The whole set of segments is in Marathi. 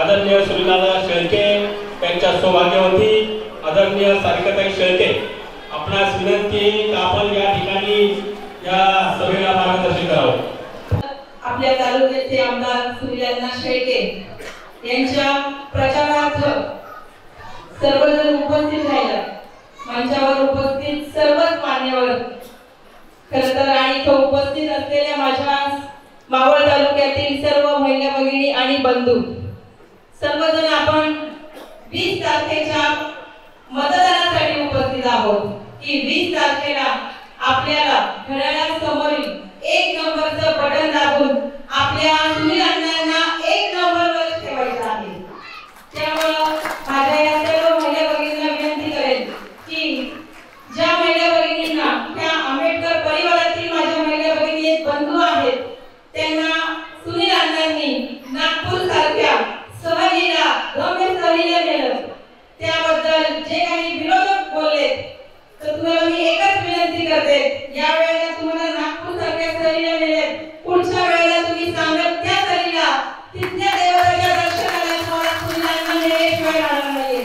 आदरणीय सुनीलदादा शेळके त्यांच्या सौभाग्यवती आदरणीय सारिकाताई शेळके आपणास विनंती की आपण या ठिकाणी या सभेला मार्गदर्शन करावं। आपल्या तालुक्याचे आमदार सुनीलदादा शेळके यांच्या प्रचारार्थ सर्वजण उपस्थित राहिले। मंचावर उपस्थित सर्वच मान्यवर खरतर आणि इथे उपस्थित असलेल्या माझ्या मावळ तालुक्यातील सर्व महिला भगिनी आणि बंधू सर्वजण आपण 20 तारखेच्या मतदानासाठी उपस्थित आहोत की 20 तारखेला आपल्याला घड्याळासमोरील 1 नंबरचं बटन दाबून आपल्या सुनील अण्णांना 1 नंबरवर ठेवायचं आहे। त्यामुळे माझ्या या सर्व महिला भगिनींना विनंती करेन की ज्या महिला भगिनींना त्या आंबेडकर परिवारातील माझ्या महिला भगिनी बंधू आहेत त्यांना सुनील अण्णांनी नागपूर सारख्या सहलीला रम्य सहलीला नेलं, त्याबद्दल जे काही विरोधक बोलले तर तुम्हाला मी एकच विनंती करते, या वेळेला तुम्हाला नागपूर सारख्या सहलीला नेले, पुढच्या वेळेला तुम्ही सांगत त्या सहलीला तिथल्या देवताच्या दर्शनाला तुम्हाला सुनील अण्णा नेल्याशिवाय राहणार नाही।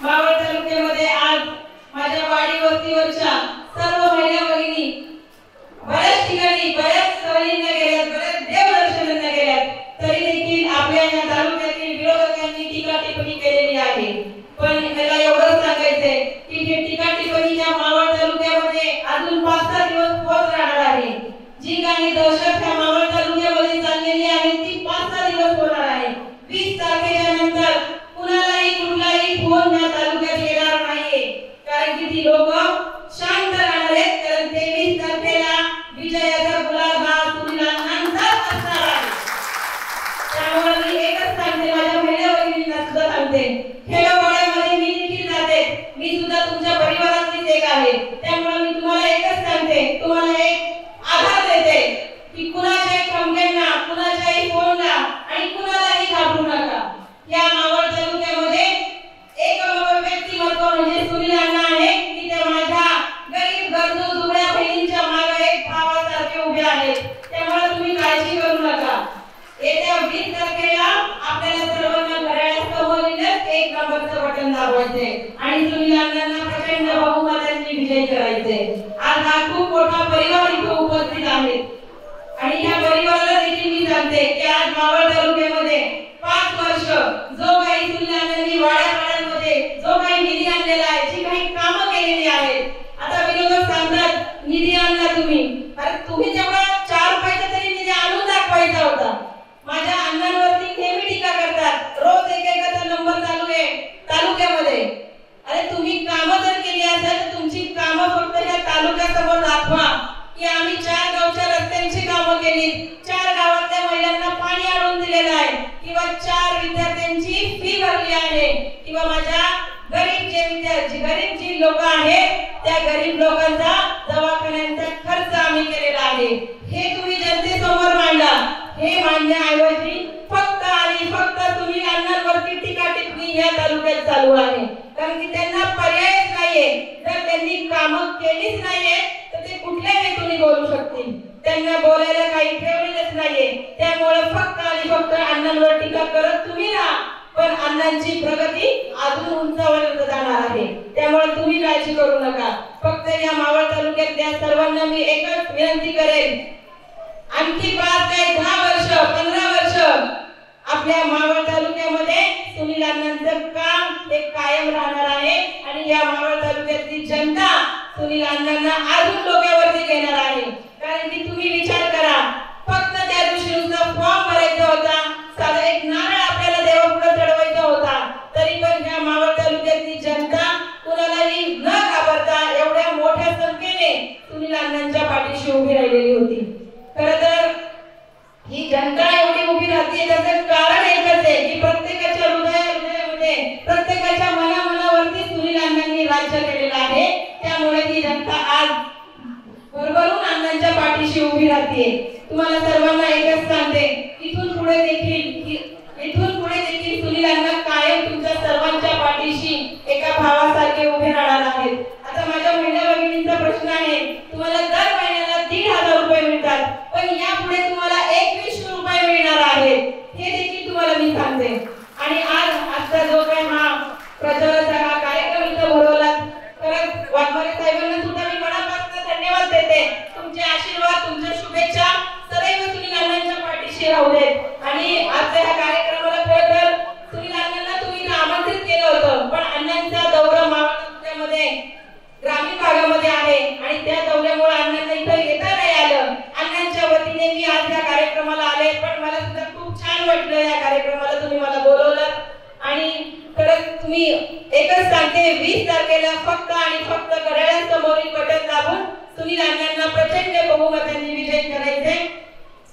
मावळ तालुक्यामध्ये आज माझ्या वाडी वस्तीवरच्या सर्व महिला भगिनी बऱ्याच ठिकाणी बऱ्याच सहलींना गेल्यात, बऱ्याच देवदर्शनांना गेल्यात, तरी देखील आपल्या या तालुक्यातील विरोधकांनी टीका टिप्पणी केलेली आहे। पण मला एवढं सांगायचंय की हे टीका टिप्पणी या मावळ तालुक्यामध्ये अजून 5-6 दिवस होत राहणार आहे। जी काही दहशत ह्या मावळ तालुक्यामध्ये चाललेली आहे ती 5-6 दिवस होणार आहे। 20 तारखेच्या नंतर कुणालाही कुठलाही फोन या तालुक्यात येणार नाहीये, कारण की ती लोक शांत राहणार आहेत, कारण 23 तारखेला विजयाचा गुलाब हा सुनील अण्णांचाच असणार आहे। त्यामुळे मी एकच सांगते, माझ्या महिला भगिनींना सुद्धा सांगते, खेडोपाड्यामध्ये मी देखील जाते, मी सुद्धा तुमच्या परिवारातलीच एक आहे। त्यामुळे मी तुम्हाला एकच सांगते, तुम्हाला एक आधार देते की कुणाच्याही ठमक्यांना, कुणाच्याही फोनला आणि कुणालाही घाबरू नका। या मावळ तालुक्यामध्ये एकमेव व्यक्तिमत्व म्हणजे सुनील अण्णा आहे की ते माझ्या गरीब गरजू जुळ्या बहिणींच्या मागे एक भावासारखे उभे आहेत। त्यामुळे तुम्ही काळजी करू नका। येत्या 20 तारखेला आपल्याला सर्वांना घड्याळासमोरीलच 1 नंबरचं बटन दाबायचे आणि सुनील अण्णांना प्रचंड बहुमताने विजयी करायचे। आज हा खूप मोठा परिवार इथे उपस्थित आहे आणि या परिवाराला देखील मी सांगते की आज मावळ तालुक्यामध्ये 5 वर्ष जो काही सुनील अण्णांनी वाड्यापाड्यांमध्ये जो काही निधी आणलेला आहे, जी काही कामं केलेली आहेत, आता विरोधक सांगतात निधी आणला तुम्ही, अरे तुम्ही जेवढा 4 पैसे तरी निधी आणून दाखवायचा होता। माझ्या अण्णांवरती नेहमी टीका करतात, रोज एकेकाचा नंबर चालू आहे तालुक्यामध्ये। अरे तुम्ही कामं जर केली असेल तर तुमची कामं फक्त या तालुक्यासमोर दाखवा की आम्ही 4 गावच्या रस्त्यांची कामं केली, 4 गावातल्या महिलांना पाणी आणून दिलेलं आहे, किंवा 4 विद्यार्थ्यांची फी भरली आहे, किंवा माझ्या गरीब जी लोक आहेत त्या गरीब लोकांचा दवाखान्यांचा खर्च आम्ही केलेला आहे। हे तुम्ही जनतेसमोर मांडा। हे मांडण्याऐवजी फक्त आणि फक्त तुम्ही अण्णांवरती टीका टिप्पणी या तालुक्यात चालू आहे, कारण की त्यांना पर्यायच नाहीये। जर त्यांनी कामं केलीच नाहीये तर ते कुठल्या हेतूने बोलू शकतील? त्यांना बोलायला काही ठेवलेलंच नाहीये। त्यामुळे फक्त आणि फक्त अण्णांवर टीका करत तुम्ही राहा, पण अण्णांची प्रगती अजून उंचावर जाणार आहे। त्यामुळे तुम्ही काळजी करू नका। फक्त या मावळ तालुक्यातल्या सर्वांना मी एकच विनंती करेन, आणखी 5 ते 10 वर्ष 15 वर्ष आपल्या मावळ तालुक्यामध्ये सुनील अण्णांचं काम हे कायम राहणार आहे आणि या मावळ तालुक्यातली जनता सुनील अण्णांना अजून डोक्यावरती घेणार आहे। कारण की तुम्ही विचार करा, फक्त त्या दिवशी नुसता फॉर्म भरायचा होता, साधा एक नारळ आपल्याला देवापुढे चढवायचा होता, तरी पण या मावळ तालुक्यातली जनता कुणालाही न घाबरता एवढ्या मोठ्या संख्येने सुनील अण्णांच्या पाठीशी उभी राहिलेली होती। खरं तर ही जनता एवढी उभी राहते त्याचं कारण एकच आहे की प्रत्येकाच्या हृदयामध्ये, प्रत्येकाच्या मनामनावरती सुनील अण्णांनी राज्य केलेलं आहे। त्यामुळे ही जनता आज भरभरून अण्णांच्या पाठीशी उभी राहते। तुम्हाला सर्वांना एकच सांगते, इथून पुढे देखील सुनील अण्णा कायम तुमच्या सर्वांच्या पाठीशी एका भावासारखे उभे राहणार आहेत। आता माझ्या महिला भगिनींचा प्रश्न आहे, तुम्हाला दर महिन्याला 1,500 रुपये मिळतात, पण यापुढे तुम्हाला 2100 रुपये मिळणार आहेत, हे देखील तुम्हाला मी सांगते. आणि आजचा जो काही हा प्रचाराचा हा कार्यक्रम इथं भरवला, खरंच वाघमारे साहेबांना सुद्धा मी मनापासून धन्यवाद देते. तुमचे आशीर्वाद, तुमच्या शुभेच्छा सदैव सुनील अण्णांच्या पाठीशी राहू देत. आणि आजच्या ह्या कार्यक्रमाला खरं तर सुनील अण्णांना तुम्ही आमंत्रित केलं होतं, पण अण्णांचा दौरा महाराष्ट्रामध्ये ग्रामीण भागामध्ये आहे आणि त्या दौऱ्यामुळे अण्णांना इथं येता नाही आलं. अण्णांच्या वतीने मी आज या कार्यक्रमाला आले, पण मला सुद्धा खूप छान वाटलं या कार्यक्रमाला तुम्ही मला बोलवलं. आणि खरंच तुम्ही एकच सांगते, 20 तारखेला फक्त आणि फक्त घड्याळासमोरील बटन दाबून सुनील अण्णांना प्रचंड बहुमतांनी विजयी करायचे.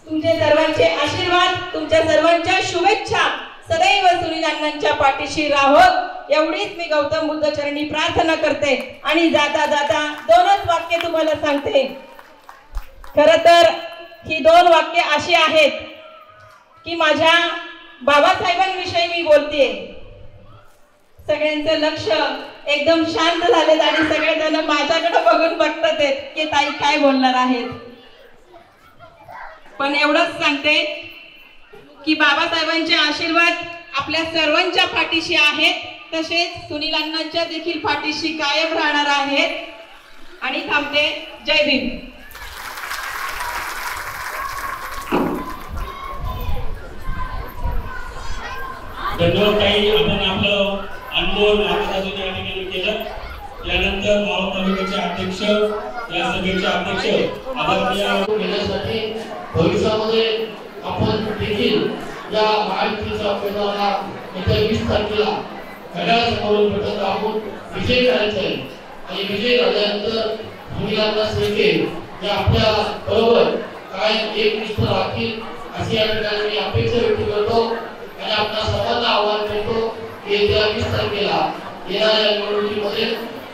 तुमचे सर्वांचे आशीर्वाद, तुमच्या सर्वांच्या शुभेच्छा सदैव सुनील अण्णांच्या पाठीशी राहोत एवढीच मी गौतम बुद्ध चरणी प्रार्थना करते. आणि जाता जाता 2च वाक्य तुम्हाला सांगते. खरं तर ही 2 वाक्य अशी आहेत की माझ्या बाबासाहेबांविषयी मी बोलतेय. सगळ्यांचं लक्ष एकदम शांत झालेत आणि सगळेजण माझ्याकडे बघून बघतात की ताई काय बोलणार आहेत. पण एवढंच सांगते की बाबासाहेबांचे आशीर्वाद आपल्या सर्वांच्या पाठीशी आहेत, तसेच सुनील अण्णांच्या देखील पाठीशी कायम राहणार आहेत. आणि थांबते. जय भीम. धन्यवाद ताई. आपण आपलं अनमोल मार्गदर्शन या ठिकाणी केलं. यानंतर मावळ तालुक्याचे अध्यक्ष, या सभेचे अध्यक्ष आदरणीय घेण्यासाठी भविष्यामध्ये आपण देखील या महायुतीच्या उमेदवाराला येत्या 20 तारखेला घड्याळासमोरून बटन दाबून विजय करायचा आहे. आणि विजय झाल्यानंतर सुनील शेळके या आपल्या बरोबर काय एकनिष्ठ राहतील अशी या ठिकाणी मी अपेक्षा व्यक्त करतो. आणि आपल्या सर्वांना आव्हान करतो की येत्या 20 तारखेला येणाऱ्या निवडणुकीमध्ये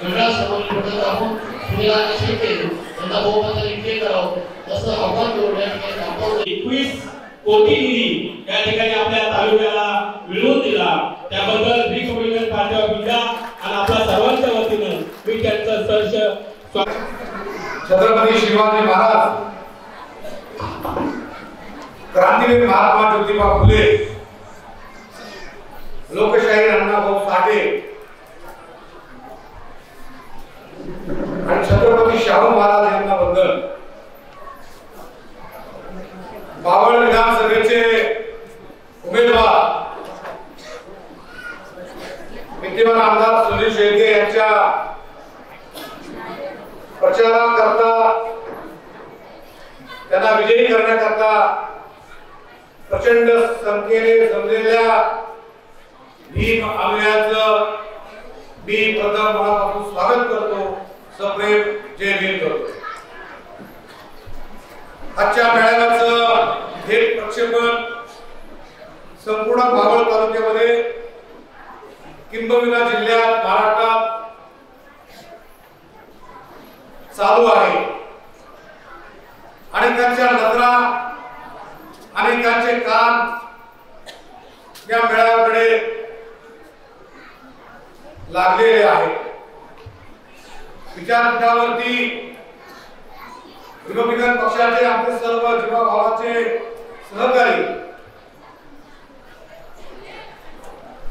घड्याळासमोरील बटन दाबून सुनील शेळके यांना बहुमताने विजय करावं असं आव्हान करून या ठिकाणी आपण 21 कोटी निधी या ठिकाणी आपल्या तालुक्याला मिळवून दिला. त्याबद्दल रिपब्लिकन पार्टी ऑफ इंडिया आणि आपल्या सर्वांच्या वतीनं मी त्यांचं सहर्ष स्वागत. छत्रपती शिवाजी महाराज, क्रांतीवीर महात्मा ज्योतिबा फुले, लोकशाही अण्णाभाऊ साठे आणि छत्रपती शाहू महाराज यांना वंदन. मावळ विधानसभेचे उमेदवार विद्यमान आमदार सुनील शेळके यांच्या प्रचाराकरता, त्यांना विजयी करण्याकरता प्रचंड संख्येने जमलेल्या भीम अनुयायांचं मी प्रथम मनापासून स्वागत करतो, सप्रेम जय भीम करतो. आजच्या मेळाव्याचं थेट प्रक्षेपण संपूर्ण मावळ तालुक्यामध्ये किंबहुना जिल्ह्यात, महाराष्ट्रात चालू आहे. अनेकांच्या नजरा, अनेकांचे कान या मेळाव्याकडे लागलेले आहेत. विचारपीठावरती रिपब्लिकन पक्षाचे आमचे सर्व जीवाभावाचे सहकारी,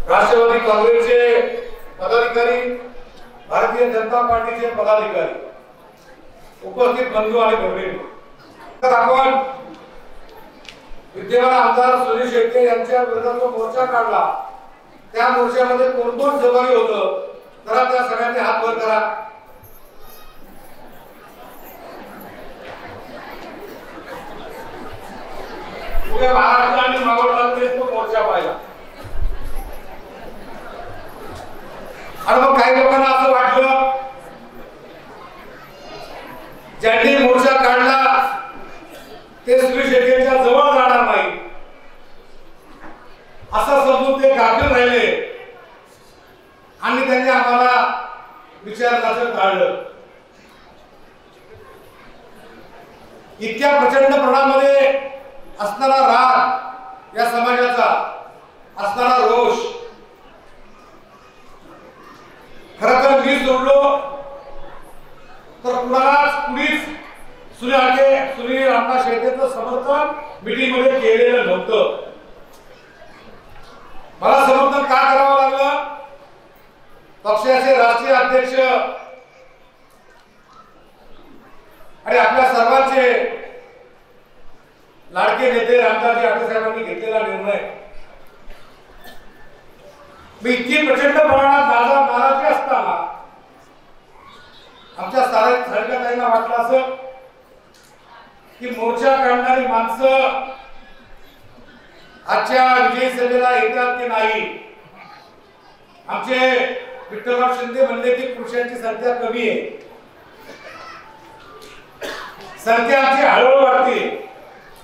राष्ट्रवादी काँग्रेसचे पदाधिकारी, भारतीय जनता पार्टीचे पदाधिकारी, उपस्थित बंधू आणि भगिनी, तर आपण विद्यमान आमदार सुनील शेळके यांच्या विरोधात जो मोर्चा काढला, त्या मोर्चामध्ये कोण कोण सहभागी होतं जरा त्या सगळ्यांनी हात वर करा. महाराष्ट्र आणि मावळ तालुक्यात तो मोर्चा पाहिला. आणि मग काही लोकांना असं वाटलं ज्यांनी मोर्चा काढला ते सुनील शेळकेंच्या जवळ जाणार नाही असं समजून ते गाफील राहिले आणि त्यांनी आम्हाला विचारण्याचं टाळलं. इतक्या प्रचंड प्रमाणामध्ये असणारा राग या समाजाचा, असणारा रोष, खरं तर मी जोडलो तर कुणीच सुनील अण्णा शेळकेंचं समर्थन मीटिंग मध्ये केलेलं नव्हतं. मी इतकी प्रचंड प्रमाणात नाराजी असताना आमच्या सारख्या ताईंना वाटलं असं की मोर्चा काढणारी माणसं आजच्या विजयी सभेला येतात की नाही. आमचे विठ्ठलराव शिंदे म्हणले की पुरुषांची संख्या कमी आहे, संख्या आमची हळूहळू वाढते.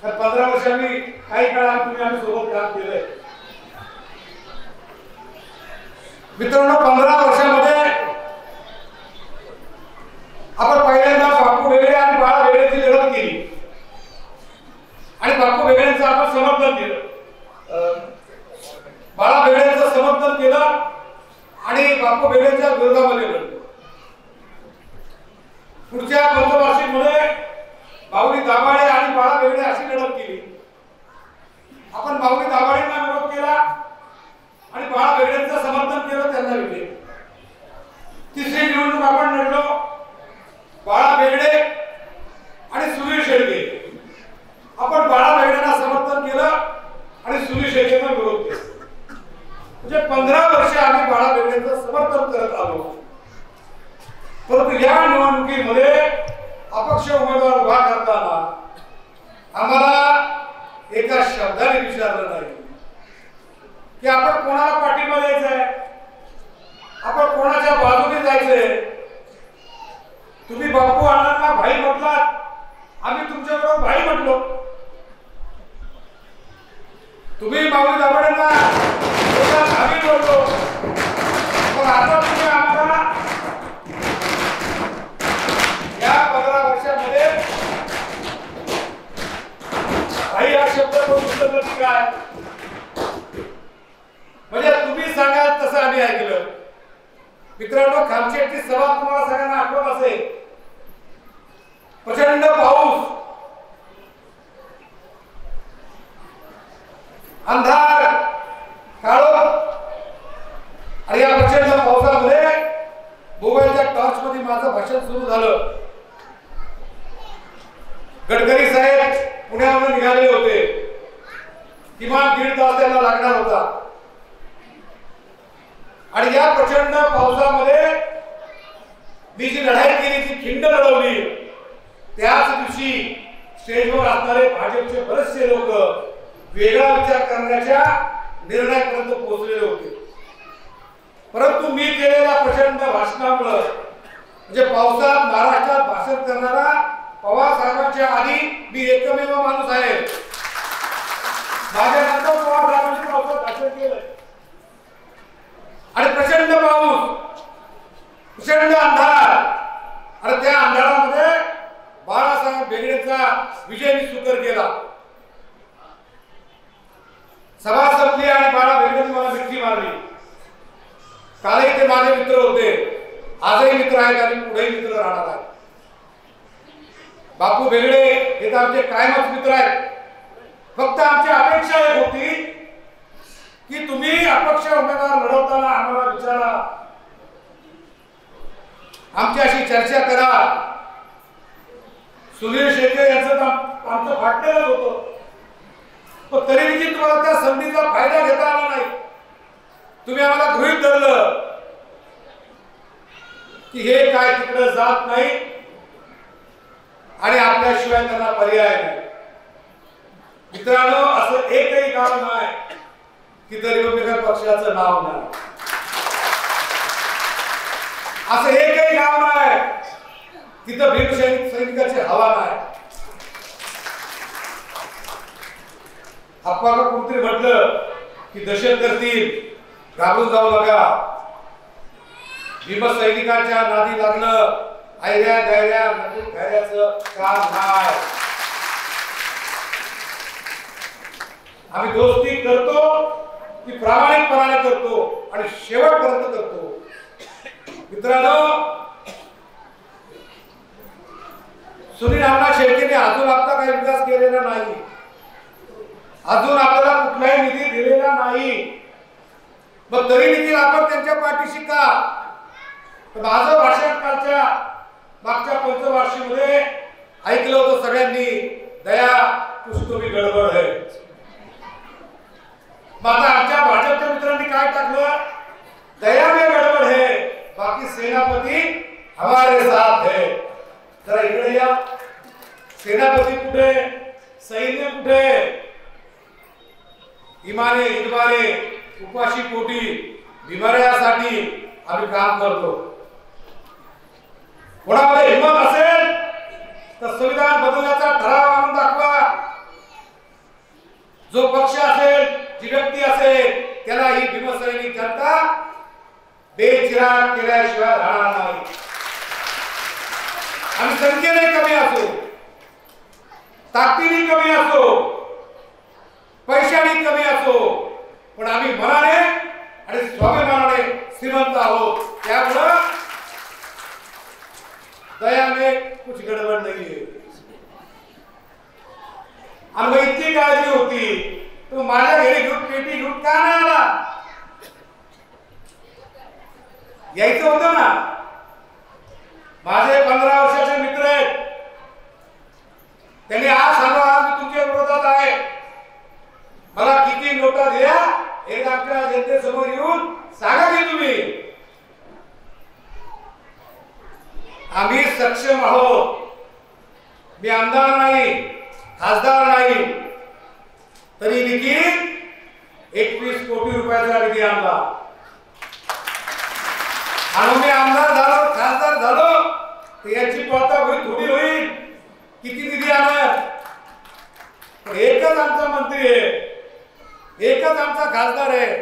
15 वर्षांनी काही काळात आम्ही सोबत काम केलंय. मित्रांनो, 15 वर्षामध्ये आपण पहिल्यांदा बापू वेगळे आणि बाळा वेगळेची लढत केली आणि बापू वेगळ्यांचं आपण समर्थन केलं, बाळा वेगळ्यांचं समर्थन केलं आणि बापू वेगळ्यांच्या विरोधामध्ये लढलो. पुढच्या पंचवार्षिकमध्ये माऊली दाभाडे आणि बाळा वेगळे अशी लढत केली. आपण माऊली दाभाडेंना विरोध केला आणि बाळा वेगळ्यांचं समर्थन केलं, त्यांना विजय. तिसरी निवडणूक आपण लढलो बाळा वेगळे आणि सुनील शेळके. आपण बाळा वेगळ्यांना समर्थन केलं आणि सुनील शेळकेंना विरोध केला. म्हणजे 15 वर्ष आम्ही बाळा वेगळ्यांचं समर्थन करत आलो. परंतु या निवडणुकीमध्ये अपक्ष उमेदवार उभा करताना आम्हाला एका शब्दाने विचारलं नाही की आपण कोणाला पाठिंबा द्यायचा आहे, आपण कोणाच्या बाजूने जायचंय. तुम्ही बापू अण्णांना भाई म्हटलात, आम्ही तुमच्याबरोबर भाई म्हटलो. तुम्ही माऊली दाभाडेंना आम्ही बोललो, पण आता तुम्ही आम्हाला या 15 वर्षामध्ये भाई हा शब्द बोलू काय? म्हणजे तुम्ही सांगा तसं आम्ही ऐकलं. मित्रांनो, खामशेटची सभा तुम्हाला सगळ्यांना आठवत असेल. प्रचंड पाऊस, अंधार, काळोख आणि या प्रचंड पावसामध्ये मोबाईलच्या टॉर्च मध्ये माझं भाषण सुरू झालं. गडकरी साहेब पुण्याहून निघाले होते, किमान 1.5 तास त्यांना लागणार होता आणि या प्रचंड पावसामध्ये मी जी लढाई केली, ती खिंड लढवली. त्याच दिवशी स्टेजवर असणारे भाजपचे बरेचसे लोक वेगळा विचार करण्याच्या निर्णयापर्यंत पोहोचलेले होते. परंतु मी केलेल्या प्रचंड भाषणामुळे, म्हणजे पावसात महाराष्ट्रात भाषण करणारा पवार साहेबांच्या आधी मी एकमेव माणूस आहे. माझ्या नंतर पवार साहेबांनी पावसात भाषण केलं आणि प्रचंड पाऊस, प्रचंड अंधार आणि त्या अंधारामध्ये बाळासाहेब बेगडेंचा विजय मी सुकर केला. सभा संपली आणि बाळा बेगडेंनी मला मिठी मारली. कालही ते माझे मित्र होते, आजही मित्र आहेत आणि पुढेही मित्र राहणार आहेत. बापू बेगडे हे तर आमचे कायमच मित्र आहेत. फक्त आमची अपेक्षा एक होती की तुम्ही अपक्ष उमेदवार लढवताना आम्हाला विचारा, आमच्याशी चर्चा करा. सुनील शेळके यांचं आमचं फाटलेलंच होतं, पण तरी देखील तुम्हाला त्या संधीचा फायदा घेता आला नाही. तुम्ही आम्हाला गृहीत धरलं की हे काय तिकडे जात नाही आणि आपल्याशिवाय त्यांना पर्याय नाही. मित्रांनो, असं एकही गाव नाही तिथं रिपब्लिकन पक्षाचं नाव नाही, असं एकही गाव नाही तिथं भीमसैनिकाची हवा नाही. आपण कुठतरी म्हटलं की दहशत करतील, घाबरून जाऊ नका. भीमसैनिकांच्या नादी लागलं ऐऱ्या गैऱ्या धैर्याचं काम नाही. आम्ही दोस्ती करतो ती प्रामाणिकपणाने करतो आणि शेवटपर्यंत करतो. मित्रांनो, सुनील अण्णा शेळकेने अजून आपला काही विकास केलेला नाही, अजून आपल्याला कुठलाही निधी दिलेला नाही. मग तरी देखील आपण त्यांच्या पाठीशी का? माझं भाषण कालच्या मागच्या पंचवार्षिकमध्ये ऐकलं होतं सगळ्यांनी, दया पुस्तकी गडबड आहे. मग आता आमच्या भाजपच्या मित्रांनी काय टाकलं सेनापती कुठे, सैन्य कुठे, इमाने इतबारे उपाशी पोटी बिमाऱ्यासाठी आम्ही काम करतो. कोणामध्ये हिंमत असेल तर संविधान बदलण्याचा ठराव आणून दाखवा. जो पक्ष असेल, जी व्यक्ती असेल, त्याला ही भीमसैनिक जनता बेचिराग केल्याशिवाय राहणार नाही. आम्ही संख्येने कमी असो, ताकदीने कमी असो, पैशाने कमी असो, पण आम्ही मनाने आणि स्वाभिमानाने श्रीमंत आहोत. त्यामुळं दया में कुछ गडबड नाही आहे. आम्हाला इतकी काळजी होती, तो माझ्या घरी घेऊन पेटी घेऊन का नाही आला? यायचं होतं ना. माझे 15 वर्षाचे मित्र आहेत, त्यांनी आज सांगा आज मी तुमच्या विरोधात आहे, मला किती नोटा दिल्या एकदा आपल्या जनतेसमोर येऊन सांगा की तुम्ही. आम्ही सक्षम आहोत. मी आमदार नाही, खासदार नाही, तरी देखील 21 कोटी रुपयाचा निधी आणला. आणि मी आमदार झालो, खासदार झालो, तर याची पडताळणी थोडी होईल. किती निधी आणणार? पण एकच आमचा मंत्री आहे, एकच आमचा खासदार आहे.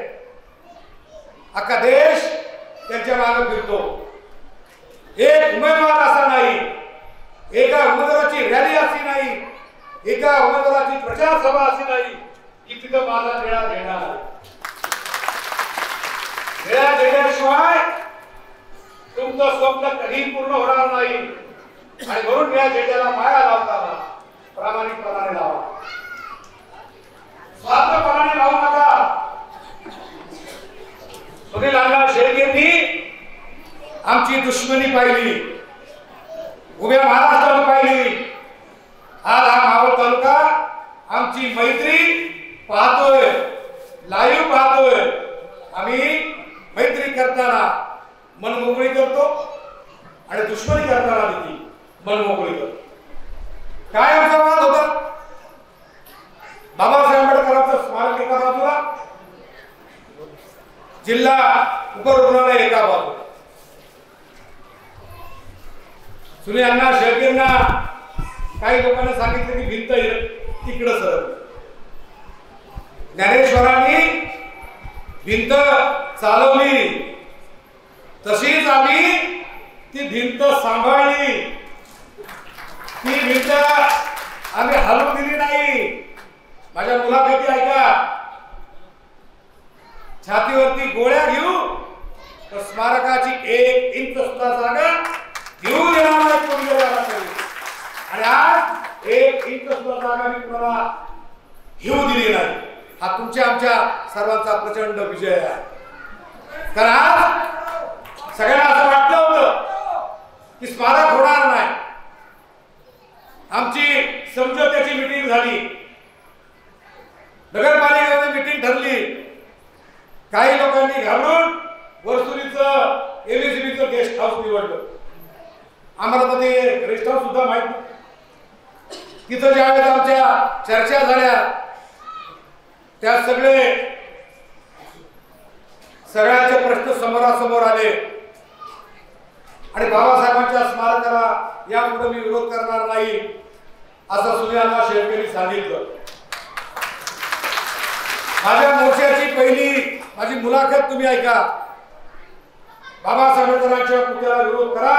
अख्खा देश त्यांच्या मागे फिरतो. एक उमेदवार असा नाही, एका उमेदवाराची रॅली अशी नाही, एका उमेदवाराची प्रचार सभा अशी नाही की तिथं माझा डेळा देणार. डेळा देण्याशिवाय तुमचं स्वप्न कधी पूर्ण होणार नाही. आणि म्हणून या डेळ्याला माया लावताना प्रामाणिकपणाने लावा, स्वार्थपणाने लावू नका. सुनील अण्णा शेळकेंनी आमची दुश्मनी पाहिली, उभ्या महाराष्ट्राला पाहिली. आज हा मावळ तालुका आमची मैत्री पाहतोय, लाईव्ह पाहतोय. आम्ही मैत्री करताना मन मोकळी करतो आणि दुश्मनी करताना देखील मन मोकळी करतो. काय आमचा वाद होता? बाबासाहेब आंबेडकरांचं स्मारक एका बाजूला, जिल्हा उपरुग्णालय एका बाजूला. सुनील अण्णा शेळकेंना काही लोकांना सांगितलं की भिंत तिकडं सरळ. ज्ञानेश्वरांनी भिंत चालवली, तशीच आम्ही ती भिंत सांभाळली. ती भिंत आम्ही हलवू दिली नाही. माझ्या मुलाखती ऐका. छातीवरती गोळ्या घेऊ तर स्मारकाची 1 इंच सुद्धा जागा घेऊ देणार नाही कोणी गेला तरी. आणि आज 1 इंच सुद्धा जागा मी तुम्हाला घेऊ दिली नाही. हा तुमच्या आमच्या सर्वांचा प्रचंड विजय आहे. कारण आज सगळ्यांना असं वाटलं होतं की स्मारक होणार नाही. आमची समझोत्याची मीटिंग झाली, नगरपालिकेमध्ये मीटिंग ठरली. काही लोकांनी घाबरून वरसुलीचं एमएसबीचं गेस्ट हाऊस निवडलं. आम्हाला तर ते गेस्ट हाऊस सुद्धा माहित नाही. तिथं ज्यावेळेस आमच्या चर्चा झाल्या त्या सगळ्यांचे प्रश्न समोरासमोर आले. आणि बाबासाहेबांच्या स्मारकाला यापुढे मी विरोध करणार नाही असं सुनील अण्णा शेळकेंनी सांगितलं. माझ्या मोर्चाची पहिली माझी मुलाखत तुम्ही ऐका. बाबासाहेब आंबेडकरांच्या पुतळ्याला विरोध करा,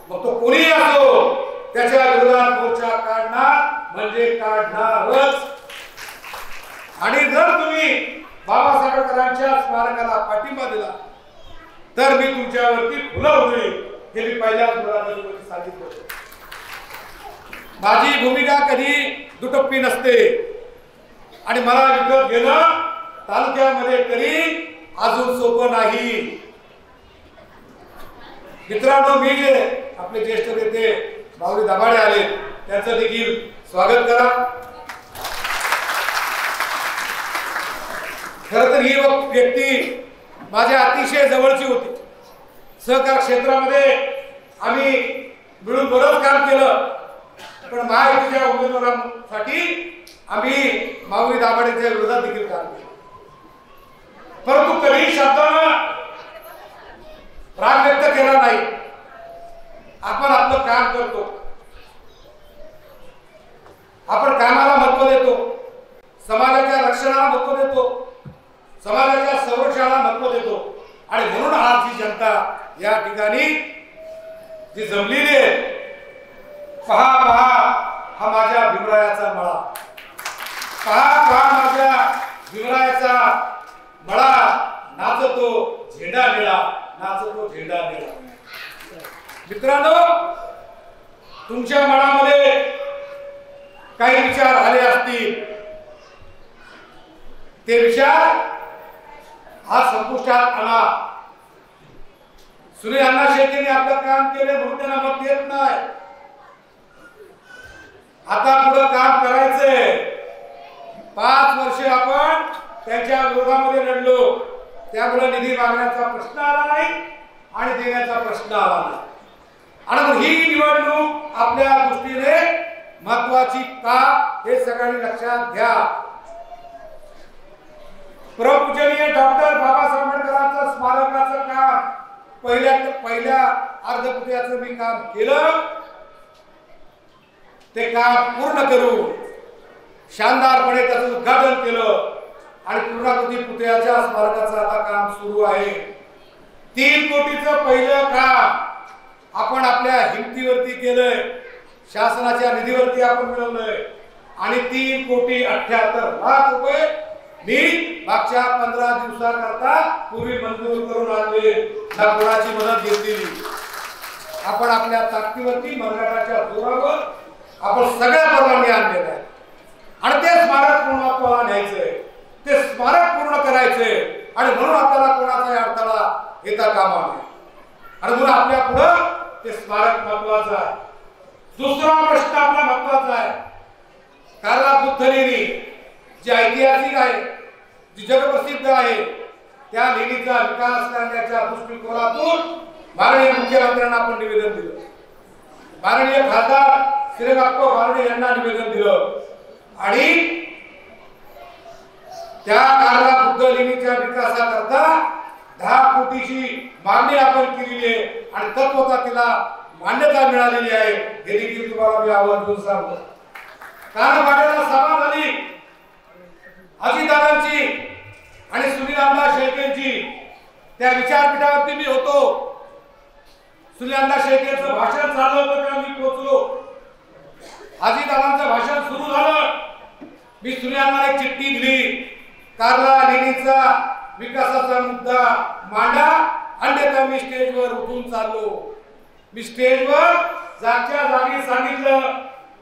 मग तो कोणीही असो, त्याच्या विरोधात मोर्चा काढणार म्हणजे काढणारच. आणि जर तुम्ही बाबासाहेब आंबेडकरांच्या स्मारकाला पाठिंबा दिला तर मी तुमच्यावरती फुलं उधळीन, हे मी पहिल्याच मुलाखतीमध्ये सांगितलं. माझी भूमिका कधी दुटप्पी नसते आणि मला विकत घेणं तालुक्यामध्ये तरी अजून सोपं नाही. मित्रांनो, मी जे आपले ज्येष्ठ नेते माऊली दाभाडे आले त्यांचं देखील स्वागत करा. खरं तर ही व्यक्ती माझ्या अतिशय जवळची होती. सहकार क्षेत्रामध्ये आम्ही मिळून बरंच काम केलं. पण महायुतीच्या उमेदवारांसाठी आम्ही माऊली दाभाडेच्या विरोधात देखील काम केलं, परंतु कधी शब्दानं राग व्यक्त केला नाही. आपण आपलं काम करतो, आपण कामाला महत्व देतो, समाजाच्या रक्षणाला महत्व देतो, समाजाच्या संरक्षणाला महत्व देतो. आणि म्हणून आज जी जनता या ठिकाणी जी जमलेली आहे, पहा पहा हा माझ्या भीमरायाचा मळा, पहा पहा माझ्या भीमरायाचा मळा, नाचतो झेंडा निळा, नाचतो झेंडा निळा. मित्रांनो, तुमच्या मनामध्ये काही विचार आले असतील, ते विचार आज संपुष्टात आणा. सुनील अण्णा शेळकेंनी आपलं काम केले म्हणून त्यांना मत देत नाही. आता पुढे काम करायचंय. 5 वर्ष आपण त्यांच्या विरोधामध्ये लढलो, त्यामुळे निधी मागण्याचा प्रश्न आला नाही आणि देण्याचा प्रश्न आला नाही. आणि मग ही निवडणूक आपल्या दृष्टीने महत्वाची का हे सगळ्यांनी लक्षात घ्या. प्रपूजनीय डॉक्टर बाबासाहेब आंबेडकरांचं स्मारकाचं काम पहिल्या अर्धपुत्याचं मी काम केलं, ते काम पूर्ण करून शानदारपणे त्याचं उद्घाटन केलं आणि पूर्णाकृती पुतळ्याच्या स्मारकाचं आता काम सुरू आहे. 3 कोटीचं पहिलं काम आपण आपल्या हिमतीवरती केलंय, शासनाच्या निधीवरती आपण मिळवलंय आणि 3,78,00,000 रुपये मी मागच्या 15 दिवसाकरता पूर्वी मंजूर करून आणले. ना कोणाची मदत घेतलेली, आपण आपल्या ताकदीवरती मराठाच्या जोरावर आपण सगळ्या परवानगी आणलेल्या आहेत. आणि ते स्मारक पूर्णत्वाला न्यायचंय, ते स्मारक पूर्ण करायचंय. आणि म्हणून आपल्याला कोणाचाही अडथळा येता कामा नये. आणि म्हणून आपल्या पुढं ते स्मारक महत्वाचं आहे. दुसरा प्रश्न आपला महत्वाचा आहे. कार्ला बुद्ध लेणी जी ऐतिहासिक आहे, जी जगप्रसिद्ध आहे, त्या लेणीचा विकास करण्याच्या दृष्टिकोनातून माननीय मुख्यमंत्र्यांना आपण निवेदन दिलं, माननीय खासदार श्रीराप्पा बारणे यांना निवेदन दिलं आणि त्या कार्ला बुद्ध लेणीच्या विकासाकरता 10 कोटीची मागणी आपण केलेली आहे आणि तत्वता तिला मान्यता मिळालेली आहे. हे देखील तुम्हाला मी आवर्जून सांगतो. कानपाड्याला सभा झाली अजितदादांची आणि सुनील अण्णा शेळकेंची, त्या विचारपीठावरती मी होतो. सुनील अण्णा शेळकेंचं भाषण चालू होतं तेव्हा मी पोहोचलो. अजितदादांचं भाषण सुरू झालं, मी सुनील अण्णाला एक चिठ्ठी दिली, कार्ला लेणीचा विकासाचा मुद्दा मांडा, अन्यथा मी स्टेजवर उठून चाललो. मी स्टेजवर जागच्या जागी सांगितलं.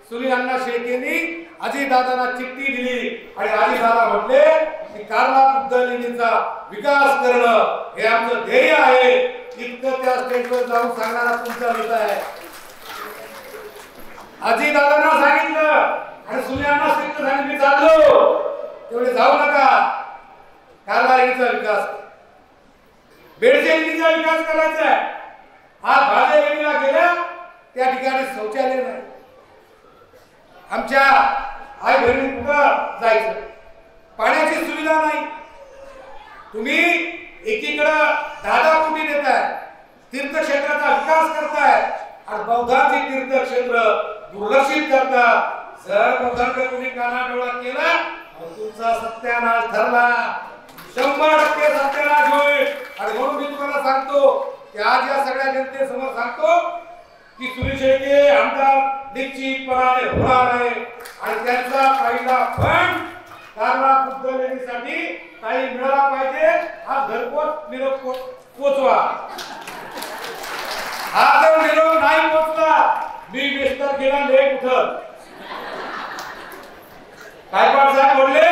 सुनील अण्णा शेळकेंनी अजितदादांना चिठ्ठी दिली आणि अजितदादा म्हटले की कार्ला बुद्ध लेणीचा विकास करणं हे आमचं ध्येय आहे. इतकं त्या स्टेजवर जाऊन सांगणारा तुमचा नेता आहे. अजितदादांना सांगितलं आणि सुनील अण्णा शेळके सांगितलं चाललो, तेवढे जाऊ नका, कार्ला लेणीचा विकास, बेडसे लेणीचा विकास करायचा आहे. आज भाजे लेणीला गेल्या त्या ठिकाणी शौचालय नाही. आमच्या आई बहिणी कुठं जायचं, पाण्याची सुविधा नाही. तुम्ही एकीकडं 10 कोटी देताय, तीर्थक्षेत्राचा विकास करताय आणि बौद्धाची तीर्थक्षेत्र दुर्लक्षित करता. जर बौद्धांकडे तुम्ही कानाडोळा केला तुमचा सत्यानाश ठरला, 100% सत्यानाश होईल. आणि म्हणून मी तुम्हाला सांगतो की आज या सगळ्या जनतेसमोर सांगतो की सुनील शेळके आमदार निश्चितपणाने होणार आहे आणि त्यांचा पहिला फंड कार्ला बुद्ध लेणीसाठी काही मिळाला पाहिजे. हा घरपोच निरोप पोचवा. हा जर निरोप नाही पोचला मी विस्तार केला लेट उठत. गायकवाड साहेब बोलले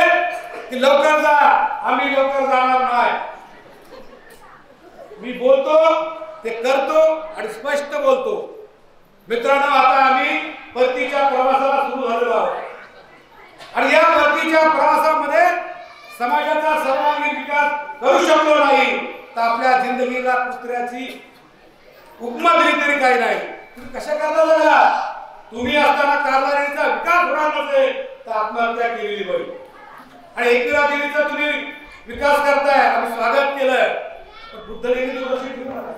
की लवकर जा, आम्ही लवकर जाणार नाही. मी बोलतो ते करतो आणि स्पष्ट बोलतो. मित्रांनो, आता आम्ही परतीच्या प्रवासाला सुरू झालेलो आहोत आणि या परतीच्या प्रवासामध्ये समाजाचा सर्वांगीण विकास करू शकलो नाही तर आपल्या जिंदगीला कुत्र्याची उपमा दिली तरी काही नाही. तुम्ही कशा करता लागला? तुम्ही असताना कारभारीचा विकास होणार नसेल तर आत्महत्या केलेली बरी. आणि एकविरा देवीचा तुम्ही विकास करताय, आम्ही स्वागत केलंय. पण बुद्ध लेणी दुर्लक्षित ठेवणार आहे.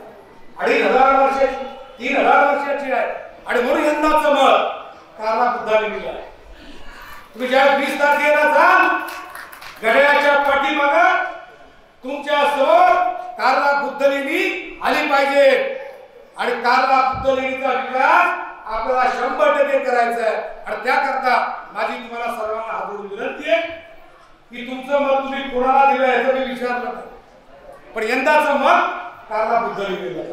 2500 वर्षाची 3000 वर्षाची आहे. आणि म्हणून यंदाचं मत कारला बुद्धाने दिलं. तुम्ही ज्या 20 तारखेला जाल घड्याळाच्या पाठीमागं तुमच्या समोर कारला बुद्ध लेणी आली पाहिजे. आणि कारला बुद्ध लेणीचा विकास आपल्याला 100% करायचा आहे. आणि त्याकरता माझी तुम्हाला सर्वांना हात जोडून विनंती आहे की तुमचं मत तुम्ही कोणाला दिलं याचं मी विचारलं नाही, पण यंदाचं मत कारला बुद्ध लेणीला.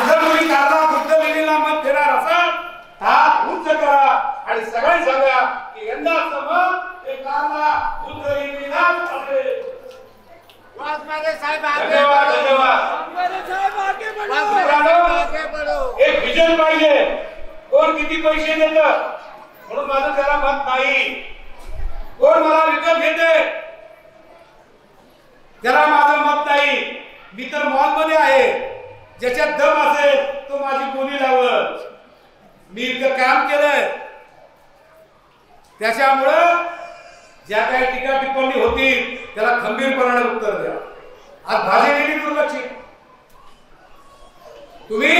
जर तुम्ही कारला बुद्ध लेणीला मत देणार असाल हात उंच करा आणि सगळे सांगा की यंदाचं मत हे कारला बुद्ध लेणीलाच असेल. धन्यवाद धन्यवाद. एक विजन पाहिजे. कोण किती पैसे देत म्हणून माझं त्याला मत नाही. कोण मला विकत घेते त्याला माझं मत नाही. मी तर मॉल मध्ये आहे. ज्याच्यात दम असेल तो माझी बोली लावल. मी इतकं काम केलंय त्याच्यामुळं ज्या काही टीका टिप्पणी होती त्याला खंबीरपणाने उत्तर द्या. आज भाजलेली दुर्लक्षित. तुम्ही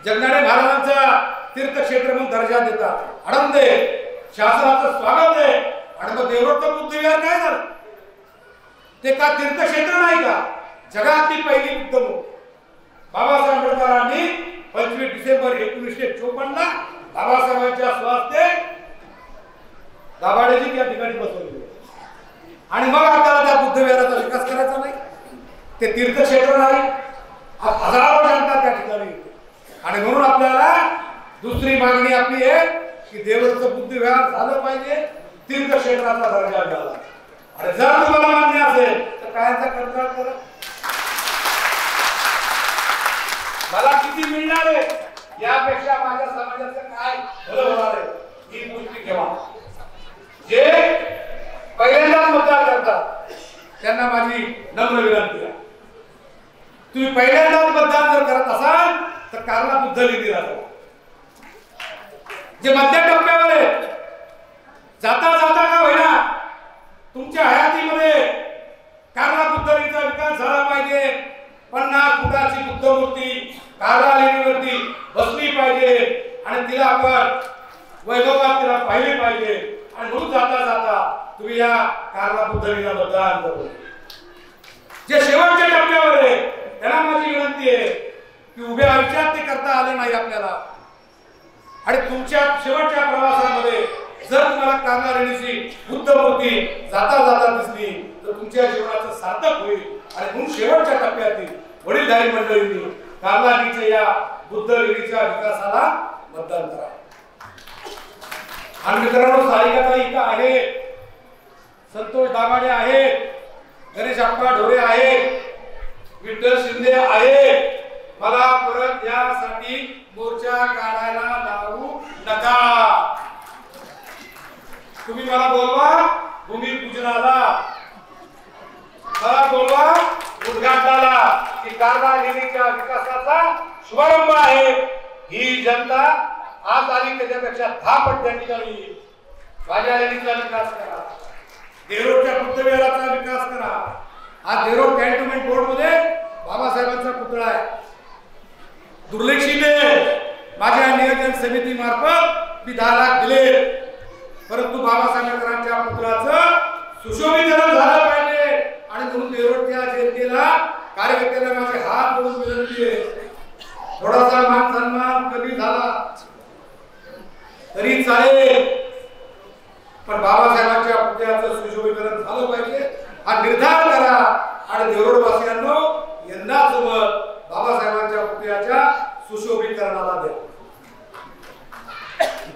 जगनाडे महाराजांचा तीर्थक्षेत्र म्हणून दर्जा देता, आनंद आहे, शासनाचं स्वागत आहे. आणि मग देवरोत्तर बुद्ध विहार काय झालं? ते का तीर्थक्षेत्र नाही का? जगातली पहिली बुद्धमूर्ती बाबासाहेब आंबेडकरांनी 25 डिसेंबर 1954 ला बाबासाहेबांच्या स्वास्थ्ये दाभाडेजी त्या ठिकाणी बसवली. आणि मग आपल्याला त्या बुद्ध विहाराचा विकास करायचा नाही? ते तीर्थक्षेत्र नाही. हजारो जनता त्या ठिकाणी येते. आणि म्हणून आपल्याला दुसरी मागणी आपली आहे की देवरोत्तर बुद्ध विहार झालं पाहिजे, तीर्थक्षेत्राचा दर्जा द्यावा. आणि जर तुम्हाला मान्य असेल तर कायचा कंत्राट करा. मला किती मिळणार आहे यापेक्षा माझ्या समाजाचं काय भलं होणार आहे ही गोष्टी ठेवा. जे पहिल्यांदाच मतदान करतात त्यांना माझी नम्र विनंती आहे, तुम्ही पहिल्यांदाच मतदान जर करत असाल तर कारला बुद्ध लेणीला जावा. जे मध्य टप्प्यावर आहे जाता जाता का होईना तुमच्या हयातीमध्ये कारला बुद्ध लेणीचा विकास झाला पाहिजे. 50 फुटाची बुद्ध मूर्ती कारला लेणीवरती बसली पाहिजे आणि तिला आपण वैभवात तिला पाहिले पाहिजे. आणि म्हणून जाता जाता तुम्ही या कारला बुद्ध लेणीला मतदान करू. जे शेवटच्या टप्प्यावर आहे त्यांना माझी विनंती आहे की उभ्या आयुष्यात ते करता आले नाही आपल्याला. आणि तुमच्या शेवटच्या प्रवासामध्ये जर तुम्हाला कारला लेणीची बुद्ध मूर्ती जाता जाता दिसली तर तुमच्या जीवनाचं सार्थक होईल. आणि म्हणून शेवटच्या टप्प्यातील वडीलधारी मंडळींनी कारला लेणीच्या या बुद्ध लेणीच्या विकासाला मतदान करा. आणि मित्रांनो सारिकाताई इथं आहे, संतोष दाभाडे आहेत, गणेश अप्पा ढोरे आहेत, विठ्ठल शिंदे आहे. मला परत यासाठी मोर्चा काढायला लावू नका. तुम्ही मला बोलवा भूमिपूजनाला, मला बोलवा उद्घाटनाला की कारला लेणीच्या विकासाचा शुभारंभ आहे. ही जनता आज आली त्याच्यापेक्षा 10 पट त्या ठिकाणी येईल. माझ्या लेणीचा विकास करा, देरोडच्या बुद्ध विहाराचा विकास करा. आज देरोड कॅन्टोन्मेंट बोर्ड मध्ये बाबासाहेबांचा पुतळा आहे, दुर्लक्षित आहे. माझ्या नियोजन समिती मार्फत मी 10 लाख दिले, परंतु बाबासाहेब आंबेडकरांच्या पुतळ्याचं सुशोभीकरण झालं पाहिजे. आणि म्हणून देरोडच्या जनतेला कार्यकर्त्यांना माझे हात जोडून विनंती आहे, थोडासा मान सन्मान कमी झाला तरी चालेल, पण बाबासाहेबांच्या पुतळ्याचं सुशोभीकरण झालं पाहिजे हा निर्धार करा. आणि देरोडवासियांनो यंदाच मत बाबासाहेबांच्या पुतळ्याच्या सुशोभीकरणाला द्या.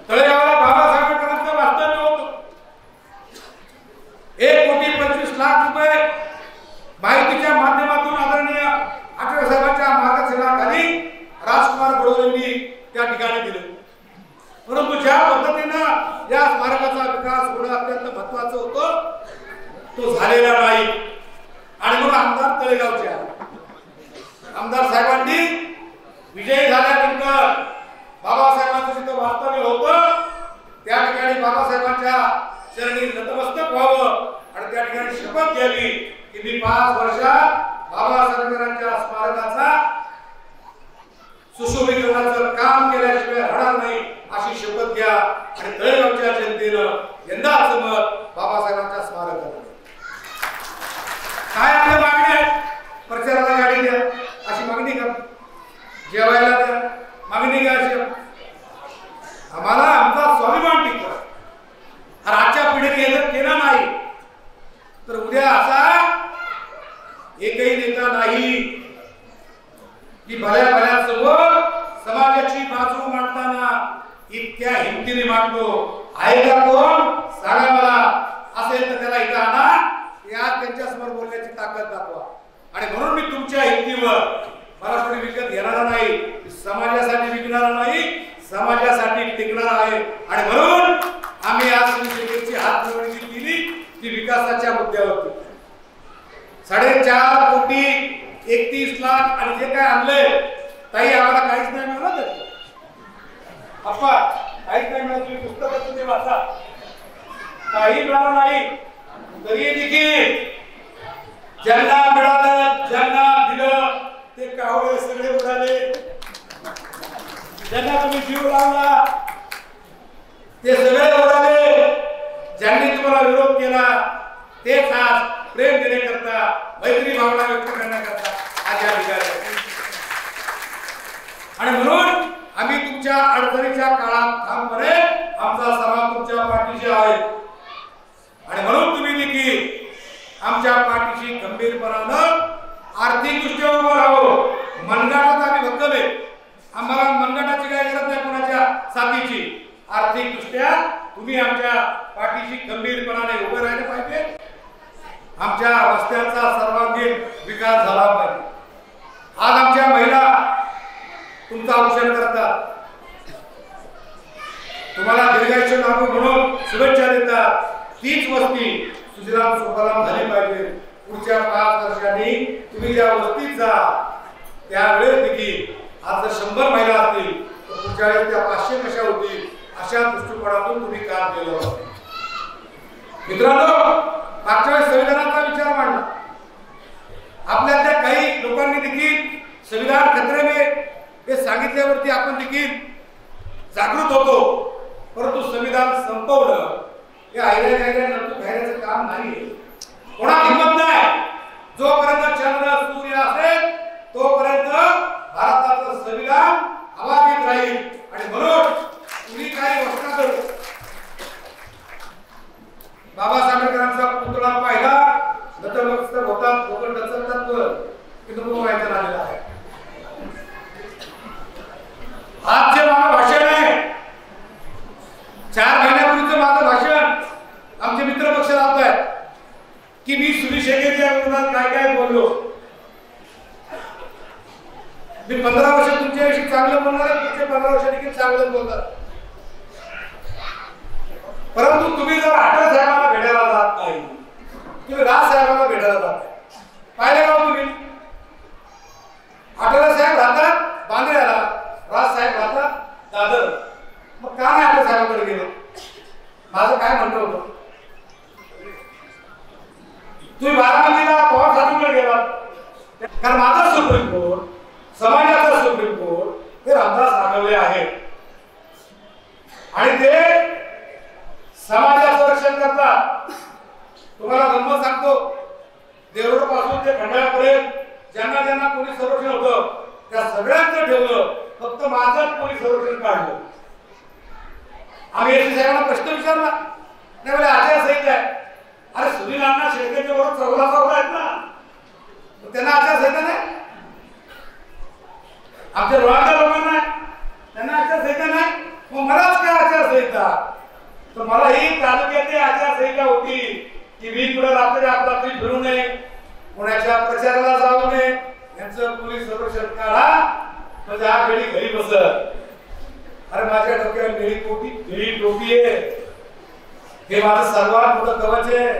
तळेगावला बाबासाहेब आंबेडकरांचं वास्तव्य होतं. 1,25,00,000 रुपये माहितीच्या माध्यमातून आदरणीय आठवले साहेबांच्या मार्गदर्शनाखाली राजकुमार बडोलेंनी त्या ठिकाणी दिले. परंतु ज्या पद्धतीनं या स्मारकाचा विकास होणं अत्यंत महत्वाचं होतं तो झालेला नाही. आणि म्हणून आमदार तळेगावचे आमदार साहेबांनी विजयी झाल्यानंतर बाबासाहेबांचं जिथं वास्तव्य होतं त्या ठिकाणी बाबासाहेबांच्या चरणी नतमस्तक व्हावं आणि त्या ठिकाणी शपथ घ्यावी की मी 5 वर्षात बाबासाहेबांच्या स्मारकाचा सुशोभीकरणाचं काम केल्याशिवाय राहणार नाही अशी शपथ घ्या आणि तळेगावच्या जनतेनं यंदाचं मत बाबासाहेबांच्या स्मारकाला. काय आपल्या मागणी आहे? प्रचाराला गाडी द्या अशी मागणी का? जेवायला द्या मागणी का अशी? आम्हाला आमचा स्वाभिमान टिकवा. आणि आजच्या पिढीने हे जर केलं नाही तर उद्या असा एकही नेता नाही की भल्या भल्या समोर समाजाची बाजू मांडताना इतक्या हिमतीने मांडतो. आहे का कोण? सांगा मला. असेल तर त्याला इथं आणा. या त्यांच्या समोर बोलण्याची ताकद दाखवा. आणि म्हणून मी तुमच्या हिमतीवर मला कोणी विकत घेणारा नाही, समाजासाठी विकणारा नाही, समाजासाठी टिकणारा आहे. आणि म्हणून आम्ही आज शिवसेनेची हात मिळवणी केली ती विकासाच्या मुद्द्यावर. 4.5 कोटी 31 लाख आणि जे काय आणले ताई आम्हाला काहीच नाही मिळालं. अप्पा काहीच नाही मिळालं. तुम्ही पुस्तकात तुम्ही वाचा. काही मिळालं नाही तरी देखील ज्यांना मिळालं ज्यांना दिलं ते कावळे सगळे उडाले. ज्यांना तुम्ही जीव लावला ते सगळे उडाले. ज्यांनी तुम्हाला विरोध केला तेच आज प्रेम देण्याकरता मैत्री भावना व्यक्त करण्याकरता आज या ठिकाणी. आणि म्हणून आम्ही तुमच्या अडचणीच्या काळात ठामपणे आमचा समाज तुमच्या पाठीशी आहे. आणि म्हणून तुम्ही देखील आमच्या पाठीशी गंभीरपणानं आर्थिक दृष्ट्या उभं राहावं. मनगटात आम्ही भक्कम आहे. आम्हाला मनगटाची काय गरज नाही कोणाच्या साथीची. आर्थिक दृष्ट्या तुम्ही आमच्या पाठीशी गंभीरपणाने उभे राहिले पाहिजे. आमच्या वस्त्यांचा सर्वांगीण विकास झाला पाहिजे. आज आमच्या महिला तुमचं औक्षण करतात. तुम्हाला दीर्घायुष्य लाभो म्हणून शुभेच्छा देतात. तीच वस्ती सुजलाम सुफलाम झाली पाहिजे. पुढच्या 5 वर्षांनी तुम्ही ज्या वस्तीत जा त्यावेळेस देखील आज जर 100 महिला असतील तर पुढच्या वेळेस त्या 500 कशा होतील अशा दृष्टिकोनातून तुम्ही काम केलं. मित्रांनो मागच्या वेळेस संविधानाचा विचार मांडला. आपल्यातल्या काही लोकांनी देखील संविधान खतरे में हे सांगितल्यावरती आपण देखील जागृत होतो. परंतु संविधान संपवणं हे आयऱ्या गायऱ्या नंतर घ्यायचं काम नाही. कोणा हिंमत नाही. जोपर्यंत चंद्र सूर्य असेल तोपर्यंत भारताचं संविधान अबाधित राहील. आणि म्हणून तुम्ही काही घोषणा करू. बाबासाहेब आंबेडकरांचा पुतळा पाहिला नतमस्तक होतात कोकण डचकतात की नको व्हायचं झालेला आहे. आज जे माझं भाषण आहे 4 महिन्यापूर्वीचं माझं भाषण आमचे मित्र पक्ष लावतायत की मी सुनील शेळकेच्या विरोधात काय काय बोललो. मी 15 वर्ष तुमच्याविषयी चांगलं बोलणार आहे. पुढचे 15 वर्ष देखील चांगलं बोलतात. परंतु तुम्ही जर आठवले साहेबांना भेटायला जात नाही, तुम्ही राज साहेबांना भेटायला जात नाही. पाहिलं का तुम्ही? आठवले साहेब राहतात बांद्र्याला, राज साहेब राहतात दादर. मग का नाही आठवले साहेबांकडे गेले? माझं काय म्हणणं होतं? तुम्ही बारामतीला पवार साहेबांकडे गेलात कारण माझा सुप्रीम कोर्ट समाजाचा सुप्रीम कोर्ट हे रामदास आठवले आहे आणि ते समाजाचं रक्षण करतात. तुम्हाला गंमत सांगतो. देवरोड पासून ते खंडाळ्यापर्यंत ज्यांना ज्यांना पोलीस संरक्षण होतं त्या सगळ्यांचं ठेवलं. फक्त माझंच पोलीस संरक्षण काढलं. आम्ही एसपी साहेबांना प्रश्न विचारला नाही म्हणजे आचारसंहिता आहे. अरे सुनील अण्णा शेळकेच्या बरोबर चौघा आहेत ना, त्यांना आचारसंहिता नाही. आमच्या रोहाच्या लोकांना त्यांना आचारसंहिता नाही. मग मलाच काय आचारसंहिता? तर मला ही तालुक्यातली आचारसंहिता होती की मी पुढे रात्री अपरात्री फिरू नये, कोणाच्या प्रचाराला जाऊ नये, यांचं पोलीस संरक्षण काढा म्हणजे हा घडी घरी बसत. अरे माझ्या डोक्यावर निळी टोपी आहे. हे माझं सर्वात मोठं कवच आहे.